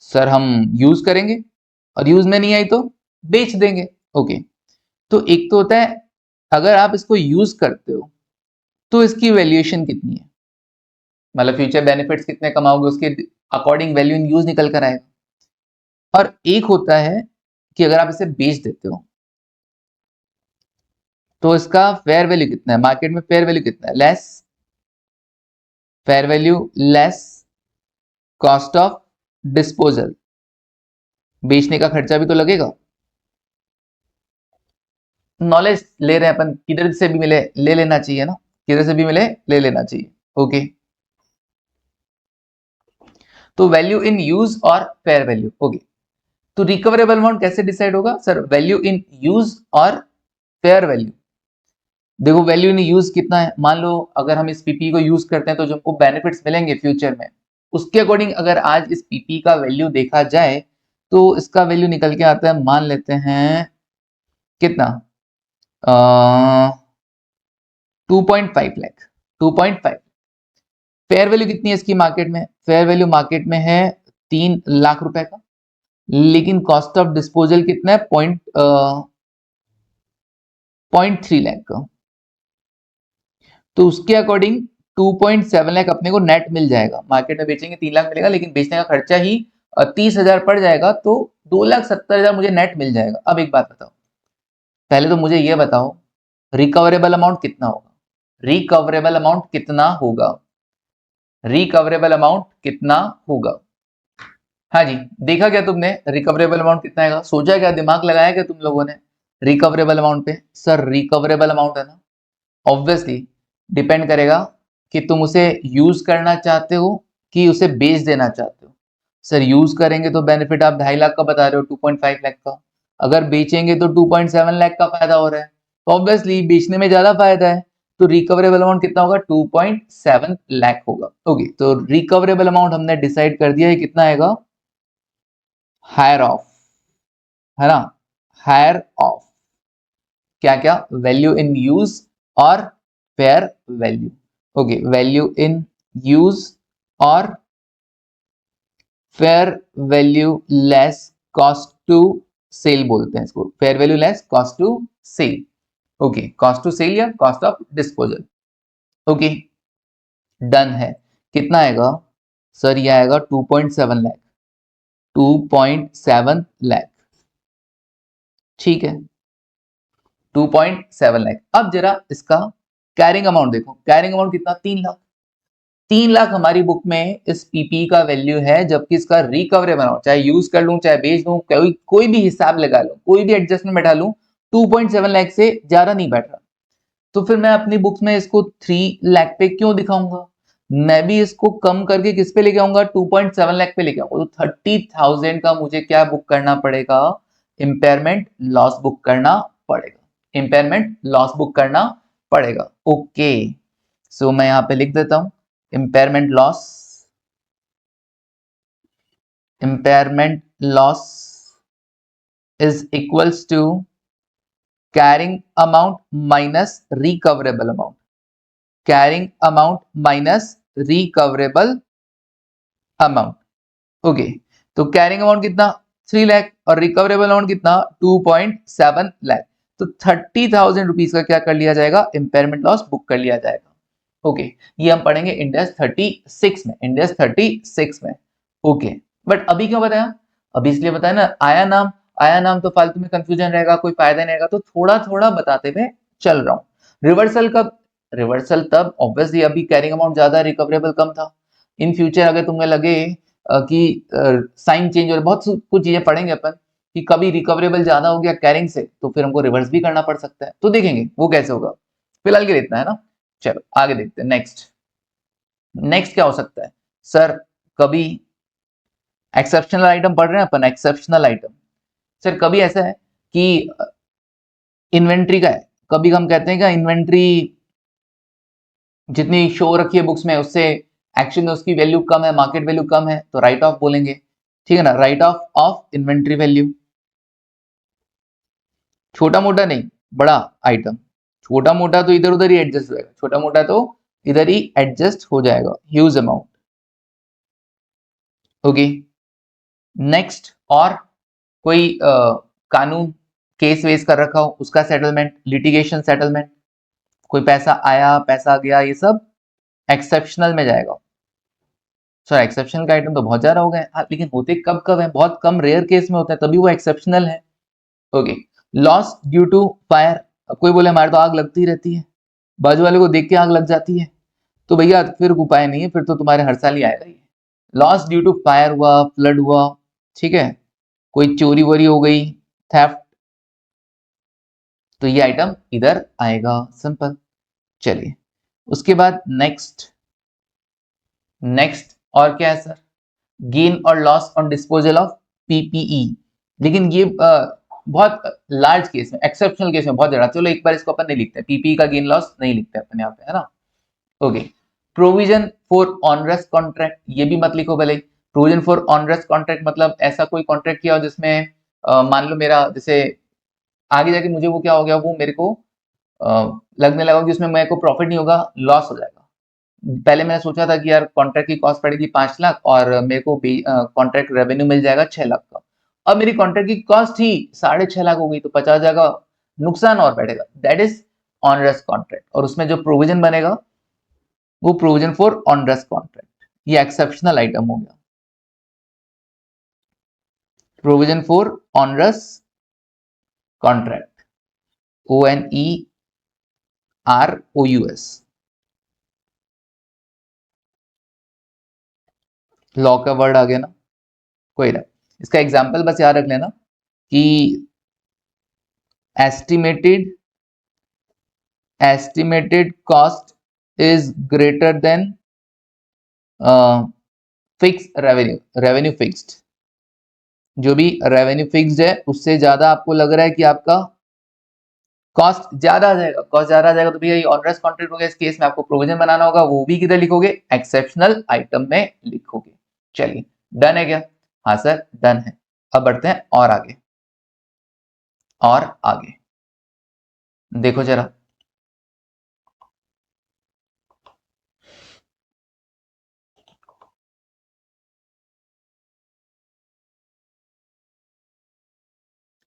सर हम यूज करेंगे, और यूज में नहीं आई तो बेच देंगे। ओके, तो एक तो होता है अगर आप इसको यूज करते हो तो इसकी वैल्यूएशन कितनी है, मतलब फ्यूचर बेनिफिट्स कितने कमाओगे, उसके अकॉर्डिंग वैल्यू इन यूज निकल कर आएगा। और एक होता है कि अगर आप इसे बेच देते हो तो इसका फेयर वैल्यू कितना है, मार्केट में फेयर वैल्यू कितना है, less, fair value less cost of disposal, बेचने का खर्चा भी तो लगेगा। नॉलेज ले रहे हैं अपन, किधर से भी मिले ले लेना चाहिए ना, किधर से भी मिले ले लेना चाहिए। ओके, तो वैल्यू इन यूज और फेयर वैल्यू। ओके, तो रिकवरेबल अमाउंट कैसे डिसाइड होगा? सर वैल्यू इन यूज और फेयर वैल्यू। देखो वैल्यू इन यूज कितना है, मान लो अगर हम इस पीपी को यूज करते हैं तो जो हमको बेनिफिट्स मिलेंगे फ्यूचर में, उसके अकॉर्डिंग अगर आज इस पीपी का वैल्यू देखा जाए तो इसका वैल्यू निकल के आता है, मान लेते हैं कितना, 2.5 लाख, 2.5। फेयर वैल्यू कितनी है इसकी मार्केट में? फेयर वैल्यू मार्केट में है 3 लाख रुपए का, लेकिन कॉस्ट ऑफ डिस्पोजल कितना है? 0.3 लाख का। तो उसके अकॉर्डिंग 2.7 लाख अपने को नेट मिल जाएगा, मार्केट में बेचेंगे 3 लाख मिलेगा, लेकिन बेचने का खर्चा ही 30,000 पड़ जाएगा, तो 2,70,000 मुझे नेट मिल जाएगा। अब एक बात बताओ, पहले तो मुझे ये बताओ रिकवरेबल अमाउंट कितना होगा, रिकवरेबल अमाउंट कितना होगा, रिकवरेबल अमाउंट कितना होगा? हाँ जी, देखा क्या तुमने रिकवरेबल अमाउंट कितना आएगा? सोचा क्या, दिमाग लगाया क्या तुम लोगों ने रिकवरेबल अमाउंट पे? सर रिकवरेबल अमाउंट है ना, ऑब्वियसली डिपेंड करेगा कि तुम उसे यूज करना चाहते हो कि उसे बेच देना चाहते हो। सर यूज करेंगे तो बेनिफिट आप 2.5 लाख का बता रहे हो, 2.5 लाख का, अगर बेचेंगे तो 2.7 लाख का फायदा हो रहा है, तो ऑब्वियसली बेचने में ज्यादा फायदा है, तो रिकवरेबल अमाउंट कितना होगा? 2.7 लाख होगा। ओके, तो रिकवरेबल अमाउंट हमने डिसाइड कर दिया है कितना आएगा, हायर ऑफ, है ना, हायर ऑफ क्या क्या, वैल्यू इन यूज और fair value. Okay, value in use और fair value less cost to sell बोलते हैं इसको, fair value less cost to sell. Okay, cost to sell या cost of disposal. Okay, done है। कितना आएगा सर? ये आएगा 2.7 लाख, 2.7 लाख। ठीक है, 2.7 लाख। अब जरा इसका कैरिंग अमाउंट देखो, कैरिंग अमाउंट कितना? 3 लाख। 3 लाख हमारी बुक में इस पीपी का वैल्यू है, जबकि इसका रिकवरेबल अमाउंट, चाहे यूज कर लूं चाहे बेच दूं, कोई भी हिसाब लगा लूं, कोई भी एडजस्टमेंट बैठा लूं, 2.7 लाख से ज्यादा नहीं बैठ रहा। तो फिर मैं अपनी बुक्स में इसको 3 लाख पे क्यों दिखाऊंगा? मैं भी इसको कम करके किस पे लेके आऊंगा? 2.7 लाख पे लेके आऊंगा। तो 30,000 का मुझे क्या बुक करना पड़ेगा? इंपेयरमेंट लॉस बुक करना पड़ेगा, इंपेयरमेंट लॉस बुक करना पड़ेगा। ओके, सो मैं यहां पे लिख देता हूं impairment loss is equals to carrying amount minus recoverable amount, carrying amount minus recoverable amount। Okay, तो कैरिंग अमाउंट कितना? 3 लाख और रिकवरेबल अमाउंट कितना? 2.7 लाख। तो 30,000 रुपीज का क्या कर लिया जाएगा? इंपेयरमेंट लॉस बुक कर लिया जाएगा। ओके, ये हम पढ़ेंगे इंडेक्स 36 में, इंडेक्स 36 में। ओके, बट अभी क्यों बताया? अभी इसलिए बताया ना, आया नाम तो फालतू में कंफ्यूजन रहेगा, कोई फायदा नहीं रहेगा, तो थोड़ा थोड़ा बताते हुए चल रहा हूं। रिवर्सल कब? रिवर्सल तब ऑब्वियसली, अभी कैरिंग अमाउंट ज्यादा, रिकवरेबल कम था। इन फ्यूचर अगर तुम्हें लगे कि साइन चेंज और बहुत कुछ चीजें पढ़ेंगे अपन कि कभी रिकवरेबल ज्यादा हो गया कैरिंग से, तो फिर हमको रिवर्स भी करना पड़ सकता है, तो देखेंगे वो कैसे होगा। फिलहाल के लिए इतना है ना। चलो आगे देखते हैं। नेक्स्ट क्या हो सकता है सर? कभी एक्सेप्शनल आइटम पढ़ रहे हैं अपन, एक्सेप्शनल आइटम। सर कभी ऐसा है कि इन्वेंट्री का है, कभी हम कहते हैं कि इन्वेंट्री जितनी शो रखी है बुक्स में उससे एक्चुअली उसकी वैल्यू कम है, मार्केट वैल्यू कम है, तो राइट ऑफ बोलेंगे। ठीक है ना, राइट ऑफ इन्वेंट्री वैल्यू। छोटा मोटा नहीं, बड़ा आइटम। छोटा मोटा तो इधर उधर ही एडजस्ट हो जाएगा, छोटा मोटा तो इधर ही एडजस्ट हो जाएगा, ह्यूज अमाउंट। ओके, नेक्स्ट, और कोई कानून केस वेस कर रखा हो उसका सेटलमेंट, लिटिगेशन सेटलमेंट, कोई पैसा आया पैसा गया, ये सब एक्सेप्शनल में जाएगा। सर एक्सेप्शनल का आइटम तो बहुत ज्यादा हो गए, हाँ, लेकिन होते कब कब है? बहुत कम रेयर केस में होता है, तभी वो एक्सेप्शनल है। Okay, loss due to fire. अब कोई बोले हमारे तो आग लगती रहती है, बाजू वाले को देख के आग लग जाती है, तो भैया फिर उपाय नहीं है, फिर तो तुम्हारे हर साल ही आएगा ये। लॉस ड्यू टू फायर हुआ, फ्लड हुआ, ठीक है, कोई चोरी वोरी हो गई, थेफ्ट, तो ये आइटम इधर आएगा, सिंपल। चलिए उसके बाद नेक्स्ट और क्या है सर? गेन और loss on disposal of PPE. लेकिन ये बहुत लार्ज केस में, एक्सेप्शनल केस में बहुत ज्यादा, चलो एक बार इसको अपन नहीं लिखते, पीपीई का गेन लॉस नहीं लिखते अपन यहाँ पे, है ना। Okay, provision for onerous contract, ये भी मत लिखो भले। प्रोविजन फॉर ऑनरस कॉन्ट्रैक्ट मतलब ऐसा कोई कॉन्ट्रैक्ट किया हो जिसमें मान लो मेरा जैसे आगे जाके मुझे वो क्या हो गया, वो मेरे को लगने लगा कि उसमें मेरे को प्रॉफिट नहीं होगा, लॉस हो जाएगा। पहले मैंने सोचा था कि यार कॉन्ट्रैक्ट की कॉस्ट पड़ेगी 5 लाख और मेरे को कॉन्ट्रैक्ट रेवेन्यू मिल जाएगा 6 लाख का। अब मेरी कॉन्ट्रैक्ट की कॉस्ट ही 6.5 लाख हो गई, तो 50,000 का नुकसान और बैठेगा। दैट इज ऑनरस कॉन्ट्रैक्ट, और उसमें जो प्रोविजन बनेगा वो प्रोविजन फॉर ऑनरस कॉन्ट्रैक्ट, ये एक्सेप्शनल आइटम हो गया। Provision for onerous contract, ONEROUS, law का वर्ड आ गया ना, कोई ना। इसका एग्जाम्पल बस याद रख लेना कि estimated cost is greater than fixed revenue fixed, जो भी रेवेन्यू फिक्स्ड है उससे ज्यादा आपको लग रहा है कि आपका कॉस्ट ज्यादा आ जाएगा, तो भैया ये ऑनरस कॉन्ट्रैक्ट हो गया। इस केस में आपको प्रोविजन बनाना होगा, वो भी किधर लिखोगे? एक्सेप्शनल आइटम में लिखोगे। चलिए डन है क्या? हाँ सर डन है। अब बढ़ते हैं और आगे। और आगे देखो जरा,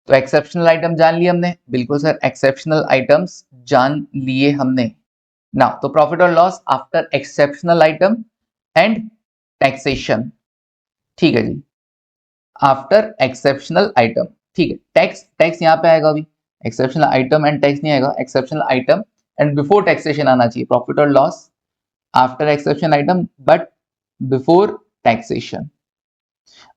तो एक्सेप्शनल आइटम जान लिए हमने, बिल्कुल सर, एक्सेप्शनल आइटम्स जान लिए हमने। नाउ तो प्रॉफिट और loss after exceptional item and taxation, ठीक है जी, आफ्टर एक्सेप्शनल आइटम, ठीक है। टैक्स, टैक्स यहाँ पे आएगा अभी, एक्सेप्शनल आइटम एंड टैक्स नहीं आएगा, exceptional item and before taxation आना चाहिए, प्रॉफिट और loss after exception item but before taxation.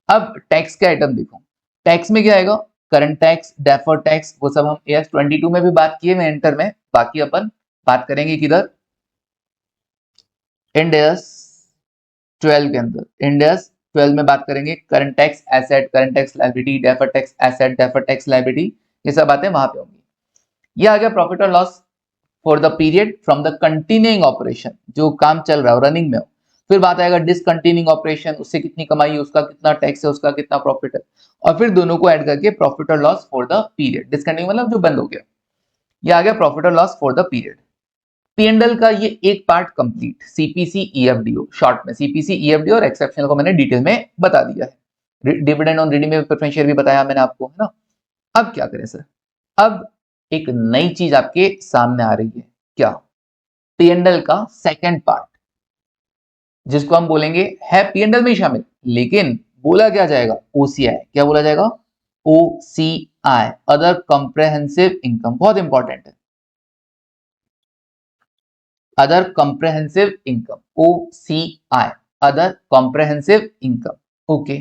अब टैक्स के आइटम देखो, टैक्स में क्या आएगा, करंट टैक्स, डेफर्ड टैक्स, वो सब हम एएस 22 में भी बात किए में इंटर में, बाकी अपन बात करेंगे किधर, इंड एएस 12 के अंदर, इंड एएस 12 में बात करेंगे current tax asset, current tax liability, deferred tax asset, deferred tax liability, ये सब बातें वहां पे होंगी। ये आ गया प्रॉफिट और loss for the period from the continuing operation, जो काम चल रहा है रनिंग में हो। फिर बात आएगा डिसकंटिन्यूइंग ऑपरेशन, उससे कितनी कमाई है, उसका कितना टैक्स है, उसका कितना प्रॉफिट है, और फिर दोनों को ऐड करके प्रॉफिट और loss for the period, discontinue मतलब जो बंद हो गया। ये आ गया प्रॉफिट और लॉस फॉर द पीरियड। पीएनडल का ये एक पार्ट कंप्लीट, सीपीसी ईएफडीओ, शॉर्ट में सीपीसी ईएफडीओ और एक्सेप्शनल को मैंने डिटेल में बता दिया है, dividend on redeemable preference share भी बताया मैंने आपको, है ना। अब क्या करें सर, अब एक नई चीज आपके सामने आ रही है, क्या, पीएनडल का सेकंड पार्ट, जिसको हम बोलेंगे है पीएनडल में ही शामिल, लेकिन बोला क्या जाएगा, ओसीआई, क्या बोला जाएगा, ओसीआई, अदर कॉम्प्रेहेंसिव इनकम, बहुत इंपॉर्टेंट है, other comprehensive income, OCI, other comprehensive income. Okay,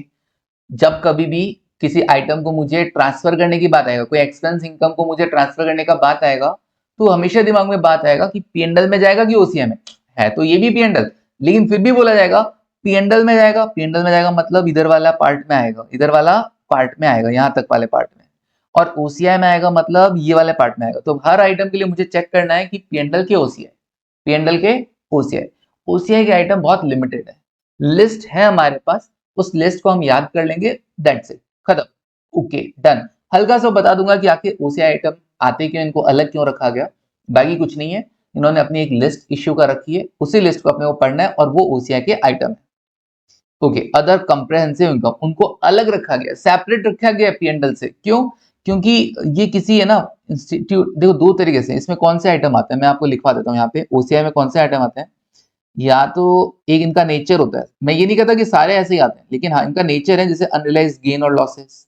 जब कभी भी किसी आइटम को मुझे ट्रांसफर करने की बात आएगा, कोई एक्सपेंस इनकम को मुझे ट्रांसफर करने का बात आएगा, तो हमेशा दिमाग में बात आएगा कि पीएनडल में जाएगा कि ओसीआई में, है तो ये भी पीएनडल, लेकिन फिर भी बोला जाएगा पीएनडल में जाएगा, पीएनडल में जाएगा मतलब इधर वाला पार्ट में आएगा, इधर वाला पार्ट में आएगा, यहां तक वाले पार्ट में, और ओसीआई में आएगा मतलब ये वाले पार्ट में आएगा। तो हर आइटम के लिए मुझे चेक करना है कि पीएनडल के ओसीआई, पीएनडल के ओसीआई, ओसीआई के आइटम बहुत लिमिटेड है, लिस्ट है हमारे पास, उस लिस्ट को हम याद कर लेंगे, दैट्स इट, खत्म, ओके डन। हल्का सा बता दूंगा कि आखिर ओसीआई आइटम आते क्यों, इनको अलग क्यों रखा गया, बाकी कुछ नहीं है, इन्होंने अपनी एक लिस्ट इश्यू कर रखी है, उसी लिस्ट को अपने को पढ़ना है और वो ओसीआई के आइटम है। ओके, अदर कंप्रेहेंसिव इनकम, उनको अलग रखा गया, सेपरेट रखा गया पीएनडल से, क्यों, क्योंकि ये किसी है ना इंस्टीट्यूट, देखो दो तरीके से इसमें कौन से आइटम आते हैं, मैं आपको लिखवा देता हूँ यहाँ पे, ओसीआई में कौन से आइटम आते हैं, या तो एक इनका नेचर होता है, मैं ये नहीं कहता कि सारे ऐसे ही आते हैं, लेकिन हाँ इनका नेचर है, जैसे अनरियलाइज्ड गेन और लॉसेस,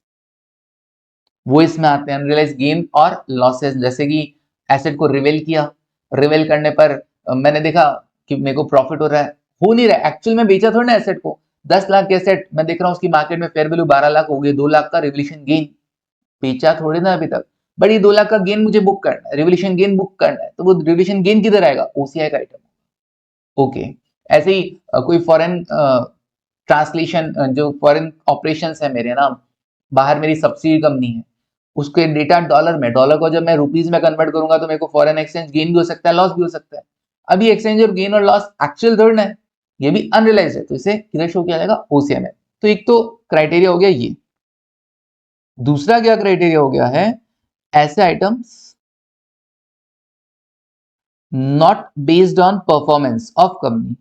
वो इसमें आते हैं, अनरियलाइज्ड गेन और लॉसेस, जैसे कि एसेट को रिवेल किया, रिवेल करने पर मैंने देखा कि मेरे को प्रॉफिट हो रहा है, हो नहीं रहा है, एक्चुअल में बेचा थोड़ा ना एसेट को, 10 लाख के एसेट मैं देख रहा हूँ उसकी मार्केट में फेयर वैल्यू 12 लाख हो गई, 2 लाख का रिवल्यूशन गेन, बेचा थोड़ी ना अभी तक, बट ये 2 लाख का गेन मुझे बुक करना है, रिवल्यूशन गेन बुक करना है, तो वो रिवल्यूशन गेन किधर आएगा, ओसीआई का आइटम। ओके, ऐसे ही कोई फॉरेन ट्रांसलेशन, जो फॉरेन ऑपरेशंस है मेरे ना, बाहर मेरी सब्सिडी कंपनी है, उसके डेटा डॉलर में, डॉलर को जब मैं रुपीज में कन्वर्ट करूंगा तो मेरे को फॉरेन एक्सचेंज गेन भी हो सकता है, लॉस भी हो सकता है। अभी एक्सचेंज और गेन और लॉस एक्चुअल थोड़ी ना है, ये भी अनरियलाइज है, तो इसे किधर शो किया जाएगा, ओसीएम में। तो एक तो क्राइटेरिया हो गया ये, दूसरा क्या क्राइटेरिया हो गया है, ऐसे items not based on performance of company,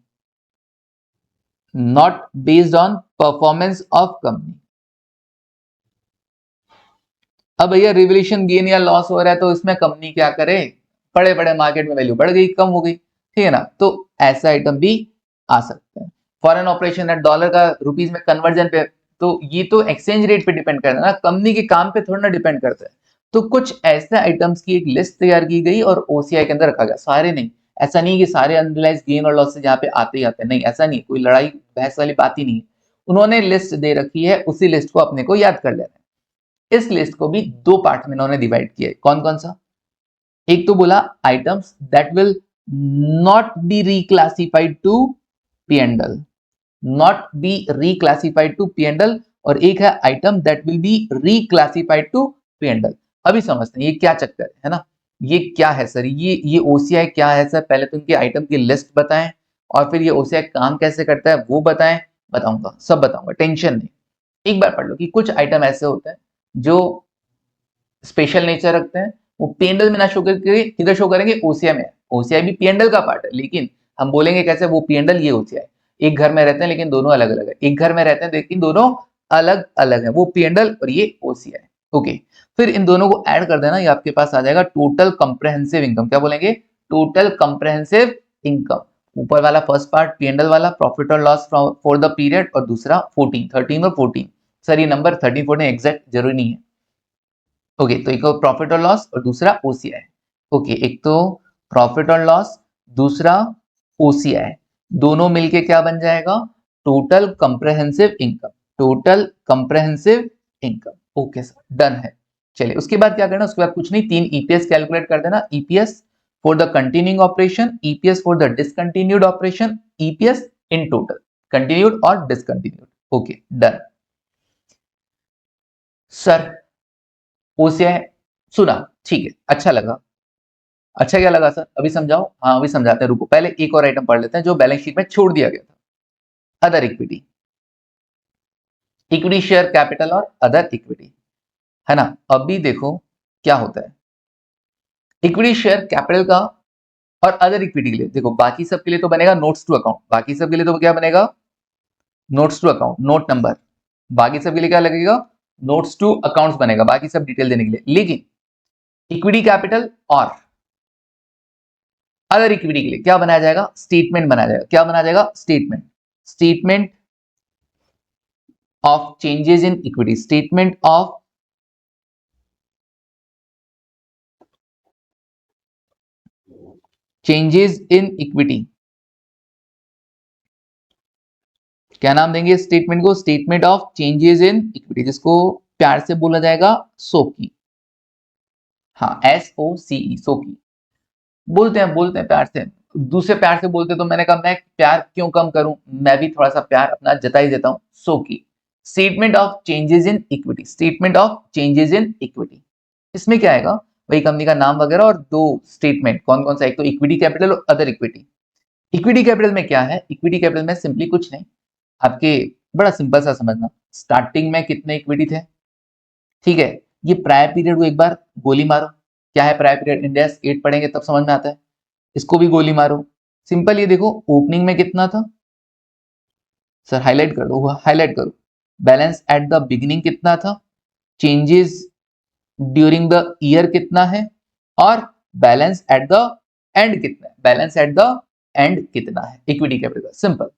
not based on performance of company. अब भैया रिवल्यूशन गेन या लॉस हो रहा है तो इसमें कंपनी क्या करे, बड़े बड़े मार्केट में वैल्यू बढ़ गई, कम हो गई, ठीक है ना, तो ऐसे आइटम भी आ सकते हैं। फॉरेन ऑपरेशन है, डॉलर का रुपीज में कन्वर्जन पे, तो ये तो एक्सचेंज रेट पे डिपेंड करता है ना, कंपनी के काम पे थोड़ा ना डिपेंड करता है। तो कुछ ऐसे आइटम्स की एक लिस्ट तैयार की गई और ओसीआई के अंदर रखा गया, सारे नहीं, ऐसा नहीं कि सारे अनरियलाइज्ड गेन और लॉस यहाँ पे आते ही आते हैं, नहीं ऐसा नहीं, कोई लड़ाई बहस वाली बात ही नहीं है, उन्होंने लिस्ट दे रखी है, उसी लिस्ट को अपने को याद कर लेना है। इस लिस्ट को भी दो पार्ट में इन्होंने डिवाइड किया है, कौन कौन सा, एक तो बोला items that will not be reclassified to P and L, not be reclassified to P and L, और एक है item that will be reclassified to P and L. अभी समझते हैं ये क्या चक्कर है ना, ये क्या है सर, ये ओसीआई क्या है सर, पहले तो इनके आइटम की लिस्ट बताएं और फिर ये ओसीआई काम कैसे करता है वो बताएं, बताऊंगा, सब बताऊंगा, टेंशन नहीं। एक बार पढ़ लो कि कुछ आइटम ऐसे होते हैं जो स्पेशल नेचर रखते हैं, वो पीएनएल में ना शो करके किधर शो करेंगे, ओसीआई में। ओसीआई भी पीएनएल का पार्ट है, लेकिन हम बोलेंगे कैसे, वो पीएनएल ये ओसीआई, एक घर में रहते हैं लेकिन दोनों अलग अलग है, एक घर में रहते हैं लेकिन दोनों अलग अलग है, वो पीएनएल और ये ओसीआई। ओके, फिर इन दोनों को ऐड कर देना, ये आपके पास आ जाएगा टोटल कंप्रेहेंसिव इनकम। क्या बोलेंगे, टोटल कंप्रेहेंसिव इनकम। ऊपर वाला फर्स्ट पार्ट पीएनएल वाला, प्रॉफिट और लॉस फॉर द पीरियड, और दूसरा 13 और 14। सर ये नंबर 13 14 एग्जैक्ट जरूरी नहीं है। ओके, तो एक प्रॉफिट और लॉस और दूसरा ओसीआई। ओके, एक तो प्रॉफिट और लॉस, दूसरा ओसीआई, दोनों मिलके क्या बन जाएगा, total comprehensive income. Total comprehensive income. Okay sir, done है। चलिए उसके बाद क्या करना, उसके बाद कुछ नहीं, 3 ईपीएस कैलकुलेट कर देना, EPS for the continuing operation, EPS for the discontinued operation, EPS in total, continued और discontinued. Okay done. Sir OCI सुना, ठीक है, अच्छा लगा। अच्छा क्या लगा सर, अभी समझाओ। हाँ अभी समझाते हैं, रुको पहले एक और आइटम पढ़ लेते हैं जो बैलेंस शीट में छोड़ दिया गया था, other equity. Equity share capital और अदर इक्विटी, है ना। अभी देखो क्या होता है, इक्विटी शेयर कैपिटल का और अदर इक्विटी के लिए देखो, बाकी सब के लिए तो बनेगा नोट्स टू अकाउंट, बाकी सब के लिए तो क्या बनेगा, notes to account, note number. बाकी सब के लिए क्या लगेगा, नोट्स टू अकाउंट्स बनेगा, बाकी सब डिटेल देने के लिए। लेकिन इक्विटी कैपिटल और अदर इक्विटी के लिए क्या बनाया जाएगा, स्टेटमेंट बनाया जाएगा। क्या बनाया जाएगा, statement. Statement of changes in equity, statement of changes in equity। क्या नाम देंगे स्टेटमेंट को, statement of changes in equity, जिसको प्यार से बोला जाएगा सोकी। हाँ SOCE, सोकी बोलते हैं प्यार से, दूसरे प्यार से बोलते, तो मैंने कहा मैं प्यार क्यों कम करूं, मैं भी थोड़ा सा प्यार अपना जता ही देता हूं, सोकी। Statement of changes in equity, statement of changes in equity. इसमें क्या आएगा, वही कंपनी का नाम वगैरह और दो स्टेटमेंट, कौन कौन सा, एक तो इक्विटी कैपिटल और अदर इक्विटी। इक्विटी कैपिटल में क्या है, इक्विटी कैपिटल में सिंपली कुछ नहीं, आपके बड़ा सिंपल सा समझना, स्टार्टिंग में कितने इक्विटी थे, ठीक है, ये प्रायर पीरियड को एक बार गोली मारो, क्या है प्रायर पीरियड, इंड एस 8 पढ़ेंगे तब समझ में आता है, इसको भी गोली मारो। सिंपल ये देखो, ओपनिंग में कितना था, सर हाईलाइट कर दो, हाईलाइट करो, बैलेंस एट द बिगिनिंग कितना था, चेंजेस ड्यूरिंग द ईयर कितना है, और बैलेंस एट द एंड कितना है, बैलेंस एट द एंड कितना है, equity capital. Simple,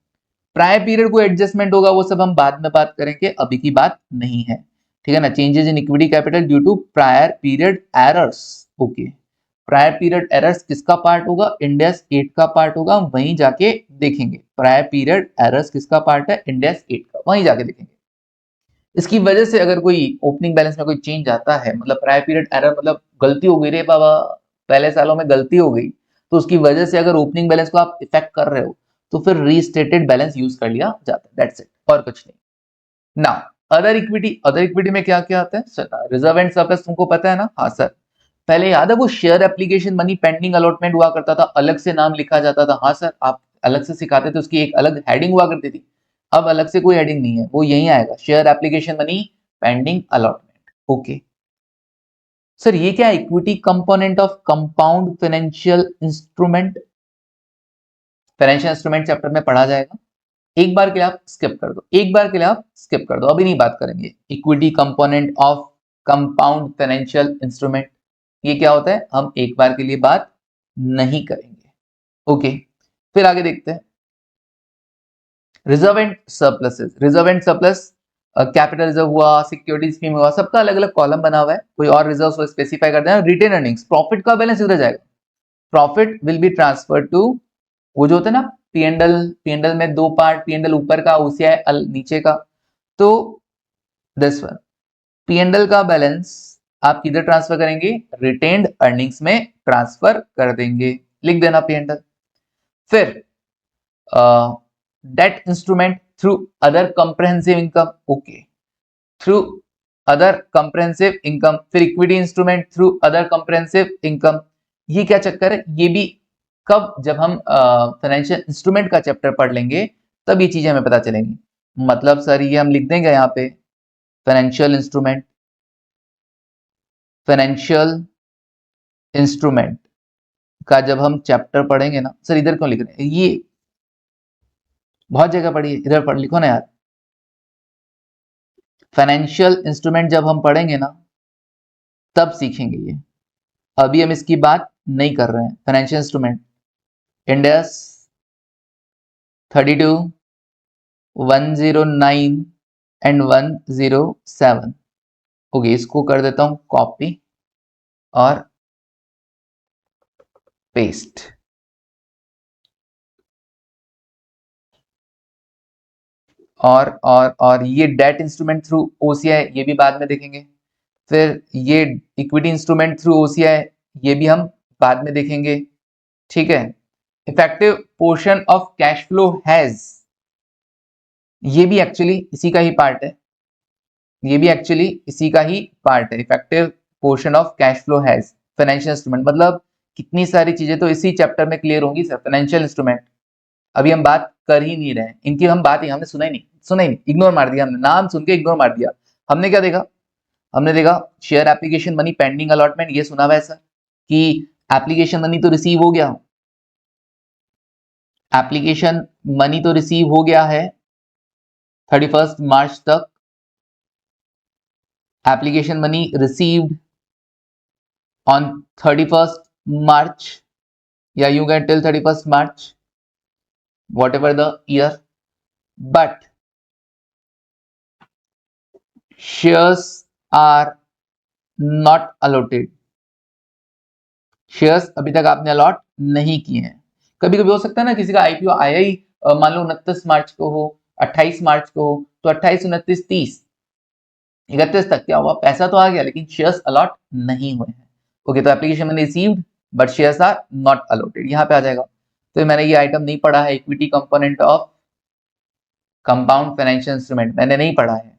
prior period को एडजस्टमेंट होगा वो सब हम बाद में बात करेंगे, अभी की बात नहीं है, ठीक है ना। Changes in equity capital due to prior period errors. Okay, prior period errors किसका पार्ट होगा, इंडेक्स 8 का पार्ट होगा, वहीं जाके देखेंगे प्रायर पीरियड एरर्स किसका पार्ट है, इंडेक्स 8 का, वहीं जाके देखेंगे। इसकी वजह से अगर कोई ओपनिंग बैलेंस में कोई चेंज आता है, मतलब प्रायर पीरियड एरर, मतलब गलती हो गई रे बाबा, पहले सालों में गलती हो गई, तो उसकी वजह से अगर ओपनिंग बैलेंस को आप इफेक्ट कर रहे हो, तो फिर रीस्टेटेड बैलेंस यूज कर लिया जाता है, दैट्स इट, और कुछ नहीं। Now other equity, other equity में क्या क्या आता है सर, रिजर्व एंड सरप्लस तुमको पता है ना, हाँ सर। पहले याद है वो share application money pending allotment हुआ करता था, अलग से नाम लिखा जाता था, हाँ सर आप अलग से सिखाते थे, उसकी एक अलग हेडिंग हुआ करती थी। अब अलग से कोई हेडिंग नहीं है, वो यही आएगा, share application money pending allotment. Okay sir, ये क्या है, equity component of compound financial instrument, financial instrument chapter में पढ़ा जाएगा, एक बार के लिए आप स्किप कर दो, एक बार के लिए आप स्किप कर दो, अभी नहीं बात करेंगे। Equity component of compound financial instrument, ये क्या होता है, हम एक बार के लिए बात नहीं करेंगे। ओके, फिर आगे देखते हैं, reserve and surpluses, reserve and surplus, capital reserve हुआ, सिक्योरिटी स्कीम हुआ, सबका अलग अलग कॉलम बना हुआ है, कोई और रिजर्व को स्पेसिफाई कर देना। रिटेन अर्निंग्स, प्रॉफिट का बैलेंस इधर जाएगा, profit will be transfer to, वो जो होता है ना पीएनएल, पीएनएल में दो पार्ट, पीएनएल ऊपर का, ओसीआई नीचे का, तो दिस वन, पीएनएल का बैलेंस आप किधर ट्रांसफर करेंगे, रिटेन्ड अर्निंग्स में ट्रांसफर कर देंगे, लिख देना पीएनएल। फिर debt instrument through other comprehensive income, okay, through other comprehensive income, फिर equity instrument through other comprehensive income. ये क्या चक्कर है, ये भी कब, जब हम फाइनेंशियल इंस्ट्रूमेंट का चैप्टर पढ़ लेंगे तब ये चीजें हमें पता चलेंगी। मतलब सर ये हम लिख देंगे यहाँ पे फाइनेंशियल इंस्ट्रूमेंट, फाइनेंशियल इंस्ट्रूमेंट का जब हम चैप्टर पढ़ेंगे ना, सर इधर क्यों लिख रहे हैं, ये बहुत जगह पढ़िए, इधर पढ़ लिखो ना यार। फाइनेंशियल इंस्ट्रूमेंट जब हम पढ़ेंगे ना तब सीखेंगे ये, अभी हम इसकी बात नहीं कर रहे हैं। Financial instrument index 32, 109 and 107। Okay, इसको कर देता हूं कॉपी और पेस्ट। और ये डेट इंस्ट्रूमेंट थ्रू ओसीआई, ये भी बाद में देखेंगे। फिर ये इक्विटी इंस्ट्रूमेंट थ्रू ओसीआई, ये भी हम बाद में देखेंगे, ठीक है। Effective portion of cash flow has, ये भी एक्चुअली इसी का ही पार्ट है, ये भी एक्चुअली इसी का ही पार्ट है। Effective portion of cash flow has financial instrument, मतलब कितनी सारी चीजें तो इसी चैप्टर में क्लियर होंगी सर। फाइनेंशियल इंस्ट्रूमेंट अभी हम बात कर ही नहीं रहे हैं, इनकी हम बात ही हमने सुना ही नहीं, इग्नोर मार दिया हमने, नाम सुन के इग्नोर मार दिया। हमने क्या देखा, हमने देखा share application money pending allotment, ये सुना हुआ है सर कि एप्लीकेशन मनी तो रिसीव हो गया, एप्लीकेशन मनी तो रिसीव हो गया है 31 मार्च तक, application money received on 31st March, या you get till 31st March, whatever the year, but shares are not allotted, shares अभी तक आपने अलॉट नहीं किए हैं। कभी कभी हो सकता है ना किसी का आईपीओ आया ही मान लो 29 मार्च को हो, 28 मार्च को हो, तो 28, 29, 30, 31 तक क्या हुआ, पैसा तो आ गया लेकिन शेयर्स अलॉट नहीं हुए हैं। ओके, तो एप्लीकेशन मैंने received but shares are not allotted, यहाँ पे आ जाएगा। तो मैंने ये आइटम नहीं पढ़ा है, equity component of compound financial instrument मैंने नहीं पढ़ा है।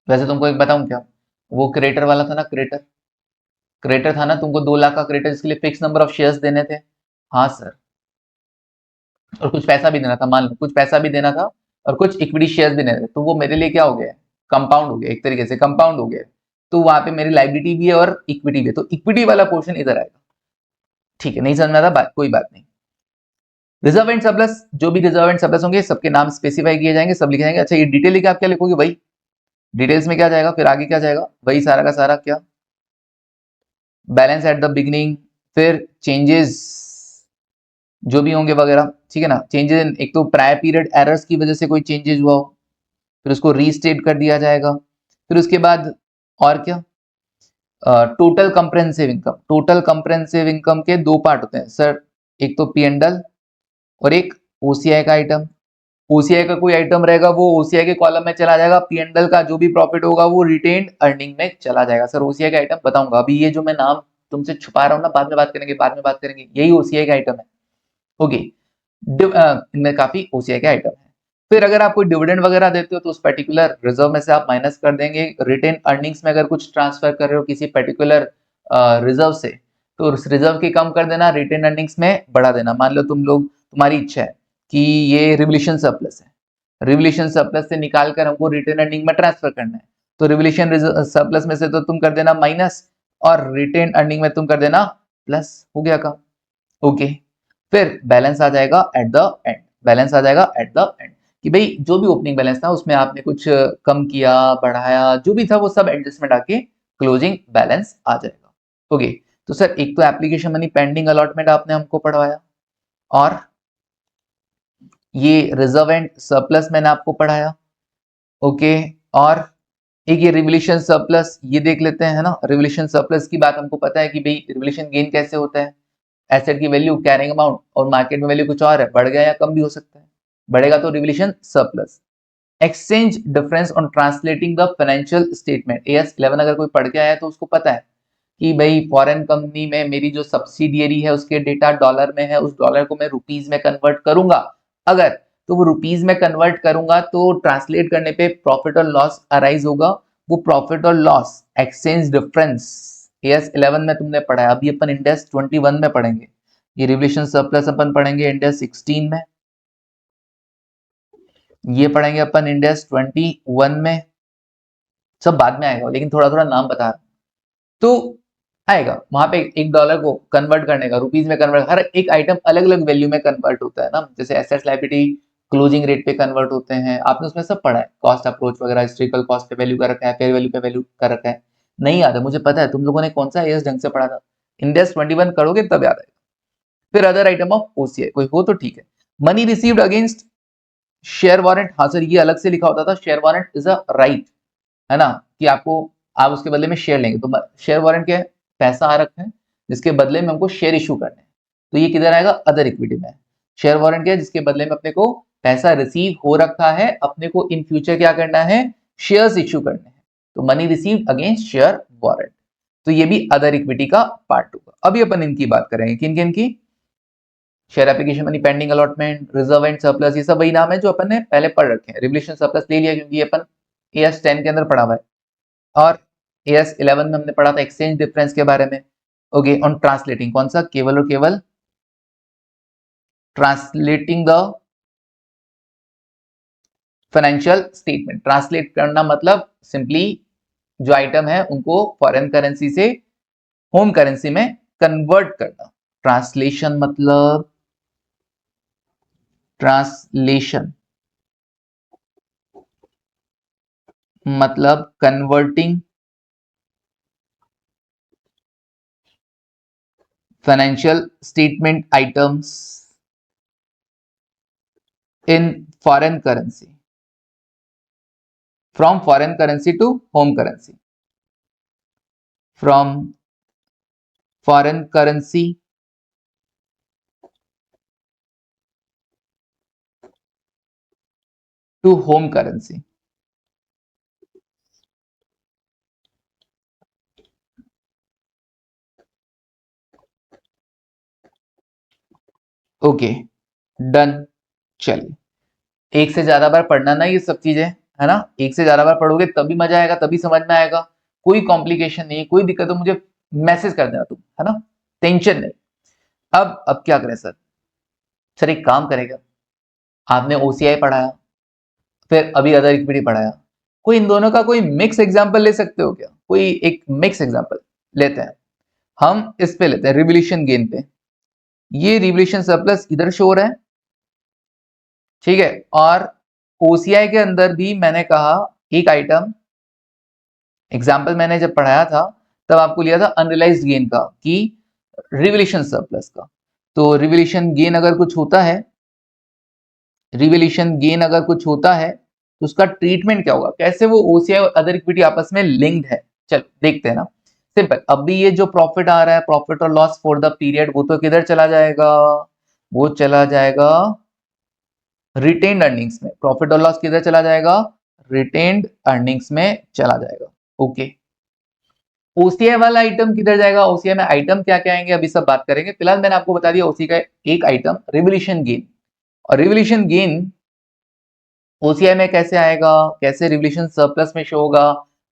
वैसे तुमको एक बताऊं क्या, वो क्रेटर वाला था ना, क्रेटर था ना, तुमको 2 लाख का क्रेटर, इसके लिए फिक्स नंबर ऑफ शेयर्स देने थे। हाँ सर, और कुछ पैसा भी देना था, मान लो कुछ पैसा भी देना था और कुछ इक्विटी शेयर्स भी देने थे, तो वो मेरे लिए क्या हो गया, कंपाउंड हो गया, एक तरीके से कंपाउंड हो गया। तो वहां पे मेरी लाइबिलिटी भी है और इक्विटी भी है, तो इक्विटी वाला पोर्शन इधर आएगा। ठीक है, नहीं समझ में आता बात, कोई बात नहीं। रिजर्व एंड सरप्लस, जो भी रिजर्व एंड सरप्लस होंगे सबके नाम स्पेसिफाई किए जाएंगे, सब लिखे जाएंगे। अच्छा, ये डिटेल लिखे आप क्या लिखोगे भाई, डिटेल्स में क्या जाएगा, फिर आगे क्या जाएगा, वही सारा का सारा क्या, बैलेंस एट द बिगिनिंग, फिर चेंजेस जो भी होंगे वगैरह, ठीक है ना। चेंजेस इन, एक तो प्रायर पीरियड एरर्स की वजह से कोई चेंजेस हुआ हो, फिर उसको रीस्टेट कर दिया जाएगा। फिर उसके बाद और क्या, total comprehensive income, total comprehensive income के 2 पार्ट होते हैं सर, एक तो पी एंड एल और एक ओसीआई का आइटम। ओसीआई का कोई आइटम रहेगा वो ओसीआई के कॉलम में चला जाएगा, पी एंड एल का जो भी प्रॉफिट होगा वो रिटेन्ड अर्निंग में चला जाएगा। सर ओसीआई का आइटम बताऊंगा, अभी ये जो मैं नाम तुमसे छुपा रहा हूँ ना, बाद में बात करेंगे, बाद में बात करेंगे, यही ओसीआई का आइटम है। ओके, इनमें काफी ओसीआई के आइटम है। फिर अगर आप कोई डिविडेंड वगैरह देते हो तो उस पर्टिकुलर रिजर्व में से आप माइनस कर देंगे। रिटेन अर्निंग्स में अगर कुछ ट्रांसफर कर रहे हो किसी पर्टिकुलर रिजर्व से, तो उस रिजर्व की कम कर देना, रिटेन अर्निंग्स में बढ़ा देना। मान लो तुम लोग, तुम्हारी इच्छा है कि ये रिवोल्यूशन सरप्लस है, रिवोल्यूशन सरप्लस से निकाल कर हमको रिटेन अर्निंग में ट्रांसफर करना है, तो रिवोल्यूशन सरप्लस में से तो तुम कर देना माइनस और रिटेन अर्निंग में तुम कर देना प्लस, हो गया काम। ओके, फिर बैलेंस आ जाएगा एट द एंड, बैलेंस आ जाएगा एट द एंड कि भाई जो भी ओपनिंग बैलेंस था उसमें आपने कुछ कम किया, बढ़ाया, जो भी था वो सब एडजस्टमेंट आके क्लोजिंग बैलेंस आ जाएगा। ओके, तो सर एक तो एप्लीकेशन मनी पेंडिंग अलॉटमेंट आपने हमको पढ़वाया, और ये रिजर्व एंड सरप्लस मैंने आपको पढ़ाया। ओके, और एक ये रिवोल्यूशन सरप्लस, ये देख लेते हैं, है ना। रिवोल्यूशन सरप्लस की बात हमको पता है कि भाई रिवोल्यूशन गेन कैसे होता है, एसेट की वैल्यू कैरिंग अमाउंट और मार्केट में वैल्यू कुछ और है, बढ़ गया या कम भी हो सकता है, बढ़ेगा तो revolution surplus. Exchange difference on translating the financial statement, AS11 अगर कोई पढ़ के आया तो उसको पता है कि भाई फॉरेन कंपनी में मेरी जो सब्सिडियरी है उसके डेटा डॉलर में है, उस डॉलर को मैं रुपीज में कन्वर्ट करूंगा, अगर तो वो रुपीज में कन्वर्ट करूंगा तो ट्रांसलेट करने पे प्रॉफिट और लॉस अराइज होगा, वो प्रॉफिट और लॉस एक्सचेंज डिफरेंस AS11 में तुमने पढ़ा है। अभी अपन इंडेक्स 21 में पढ़ेंगे, ये रिवोल्यूशन सरप्लस अपन पढ़ेंगे इंडेक्स 16 में, ये पढ़ेंगे अपन इंडेक्स 21 में, सब बाद में आएगा लेकिन थोड़ा थोड़ा नाम बता रहा हूं। तो आएगा वहां पे $1 को कन्वर्ट करने का रुपीज में कन्वर्ट, हर एक आइटम अलग अलग वैल्यू में कन्वर्ट होता है ना, जैसे एसेट्स लायबिलिटी क्लोजिंग रेट पे कन्वर्ट होते हैं, आपने उसमें सब पढ़ा है, कॉस्ट अप्रोच वगैरह, हिस्टोरिकल कॉस्ट पे वैल्यू कर रखा है, फेयर वैल्यू पे वैल्यू कर रखा है। नहीं याद है मुझे पता है, तुम लोगों ने कौन सा एएस ढंग से पढ़ा था, इंडेक्स 21 करोगे तब याद आएगा। फिर अदर आइटम ऑफ ओसीआई कोई हो तो ठीक है। Money received against share warrant, हाँ सर ये अलग से लिखा होता था, share warrant is a right, है ना, कि आपको आप उसके बदले में शेयर लेंगे, तो शेयर वारंट क्या है, पैसा आ रखा है जिसके बदले में हमको शेयर इशू करने हैं, तो ये किधर आएगा, अदर इक्विटी में। शेयर वारंट क्या है, जिसके बदले में अपने को पैसा रिसीव हो रखा है, अपने को इन फ्यूचर क्या करना है, शेयर्स इशू करने हैं, तो money received against share warrant, तो ये भी अदर इक्विटी का पार्ट होगा। अभी अपन इनकी बात करेंगे, किन किन की, share application money, pending allotment, reserve and surplus, ये सब वही नाम है जो अपन ने पहले पढ़ रखे हैं। रिवोल्यूशन सरप्लस ले लिया क्योंकि ये अपन एएस 10 के अंदर पढ़ा हुआ है, और एएस 11 में हमने पढ़ा था एक्सचेंज डिफरेंस के बारे में। ओके, ऑन ट्रांसलेटिंग, कौन सा, केवल और केवल translating the financial statement, translate करना मतलब सिंपली जो आइटम है उनको फॉरेन करेंसी से होम करेंसी में कन्वर्ट करना। ट्रांसलेशन मतलब, ट्रांसलेशन मतलब converting financial statement items in foreign currency, from foreign currency to home currency, from foreign currency to home currency. Okay done. चलिए, एक से ज्यादा बार पढ़ना ना ये सब चीजें, है ना, एक से ज्यादा बार पढ़ोगे तभी मजा आएगा, तभी समझ में आएगा। कोई कॉम्प्लिकेशन नहीं, कोई दिक्कत हो मुझे मैसेज कर देना तुम, है ना, टेंशन नहीं। अब क्या करें सर, सर एक काम करेगा, आपने ओसीआई पढ़ाया, फिर अभी अदर इक्विटी पढ़ाया, कोई इन दोनों का कोई मिक्स एग्जांपल ले सकते हो क्या, कोई एक मिक्स एग्जांपल लेते हैं। हम इस पे लेते हैं रिवोल्यूशन गेन पे, ये रिवोल्यूशन सरप्लस इधर शो हो रहा है, ठीक है, और ओसीआई के अंदर भी मैंने कहा एक आइटम, एग्जाम्पल मैंने जब पढ़ाया था तब आपको लिया था अनरियलाइज्ड गेन का, कि रिवोल्यूशन सरप्लस का, तो रिवोल्यूशन गेन अगर कुछ होता है, रिवोल्यूशन गेन अगर कुछ होता है तो उसका ट्रीटमेंट क्या होगा, कैसे वो ओसीआई और अदर इक्विटी आपस में लिंक्ड है, चलो देखते हैं ना। सिंपल, अब भी ये जो प्रॉफिट आ रहा है, प्रॉफिट और लॉस फॉर द पीरियड, वो तो किधर चला जाएगा, वो चला जाएगा रिटेन्ड अर्निंग्स में, प्रॉफिट और लॉस किधर चला जाएगा, रिटेन्ड अर्निंग्स में चला जाएगा। ओके, ओसीआई वाला आइटम किधर जाएगा, ओसीआई में आइटम क्या क्या आएंगे अभी सब बात करेंगे, फिलहाल मैंने आपको बता दिया ओसी का एक आइटम रिवोल्यूशन गेन, और रिवोल्यूशन गेन ओसीआई में कैसे आएगा, कैसे रिवोल्यूशन सरप्लस में शो होगा,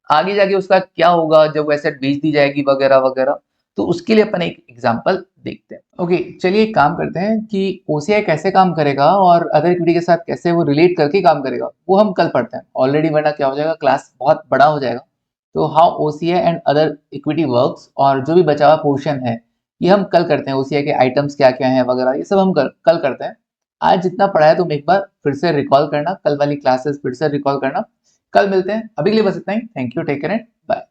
आगे जाके उसका क्या होगा जब वो एसेट बेच दी जाएगी वगैरह वगैरह, तो उसके लिए अपन एक एग्जांपल देखते हैं। ओके चलिए एक काम करते हैं कि ओसीआई कैसे काम करेगा और अदर इक्विटी के साथ कैसे वो रिलेट करके काम करेगा वो हम कल पढ़ते हैं ऑलरेडी, वरना क्या हो जाएगा क्लास बहुत बड़ा हो जाएगा। तो how OCI and other equity works, और जो भी बचा हुआ पोर्शन है ये हम कल करते हैं, ओसीआई के आइटम्स क्या क्या हैं वगैरह ये सब हम कल करते हैं। आज जितना पढ़ा है तुम एक बार फिर से रिकॉल करना, कल वाली क्लासेस फिर से रिकॉल करना, कल मिलते हैं, अभी के लिए बस इतना ही, thank you, take care and bye.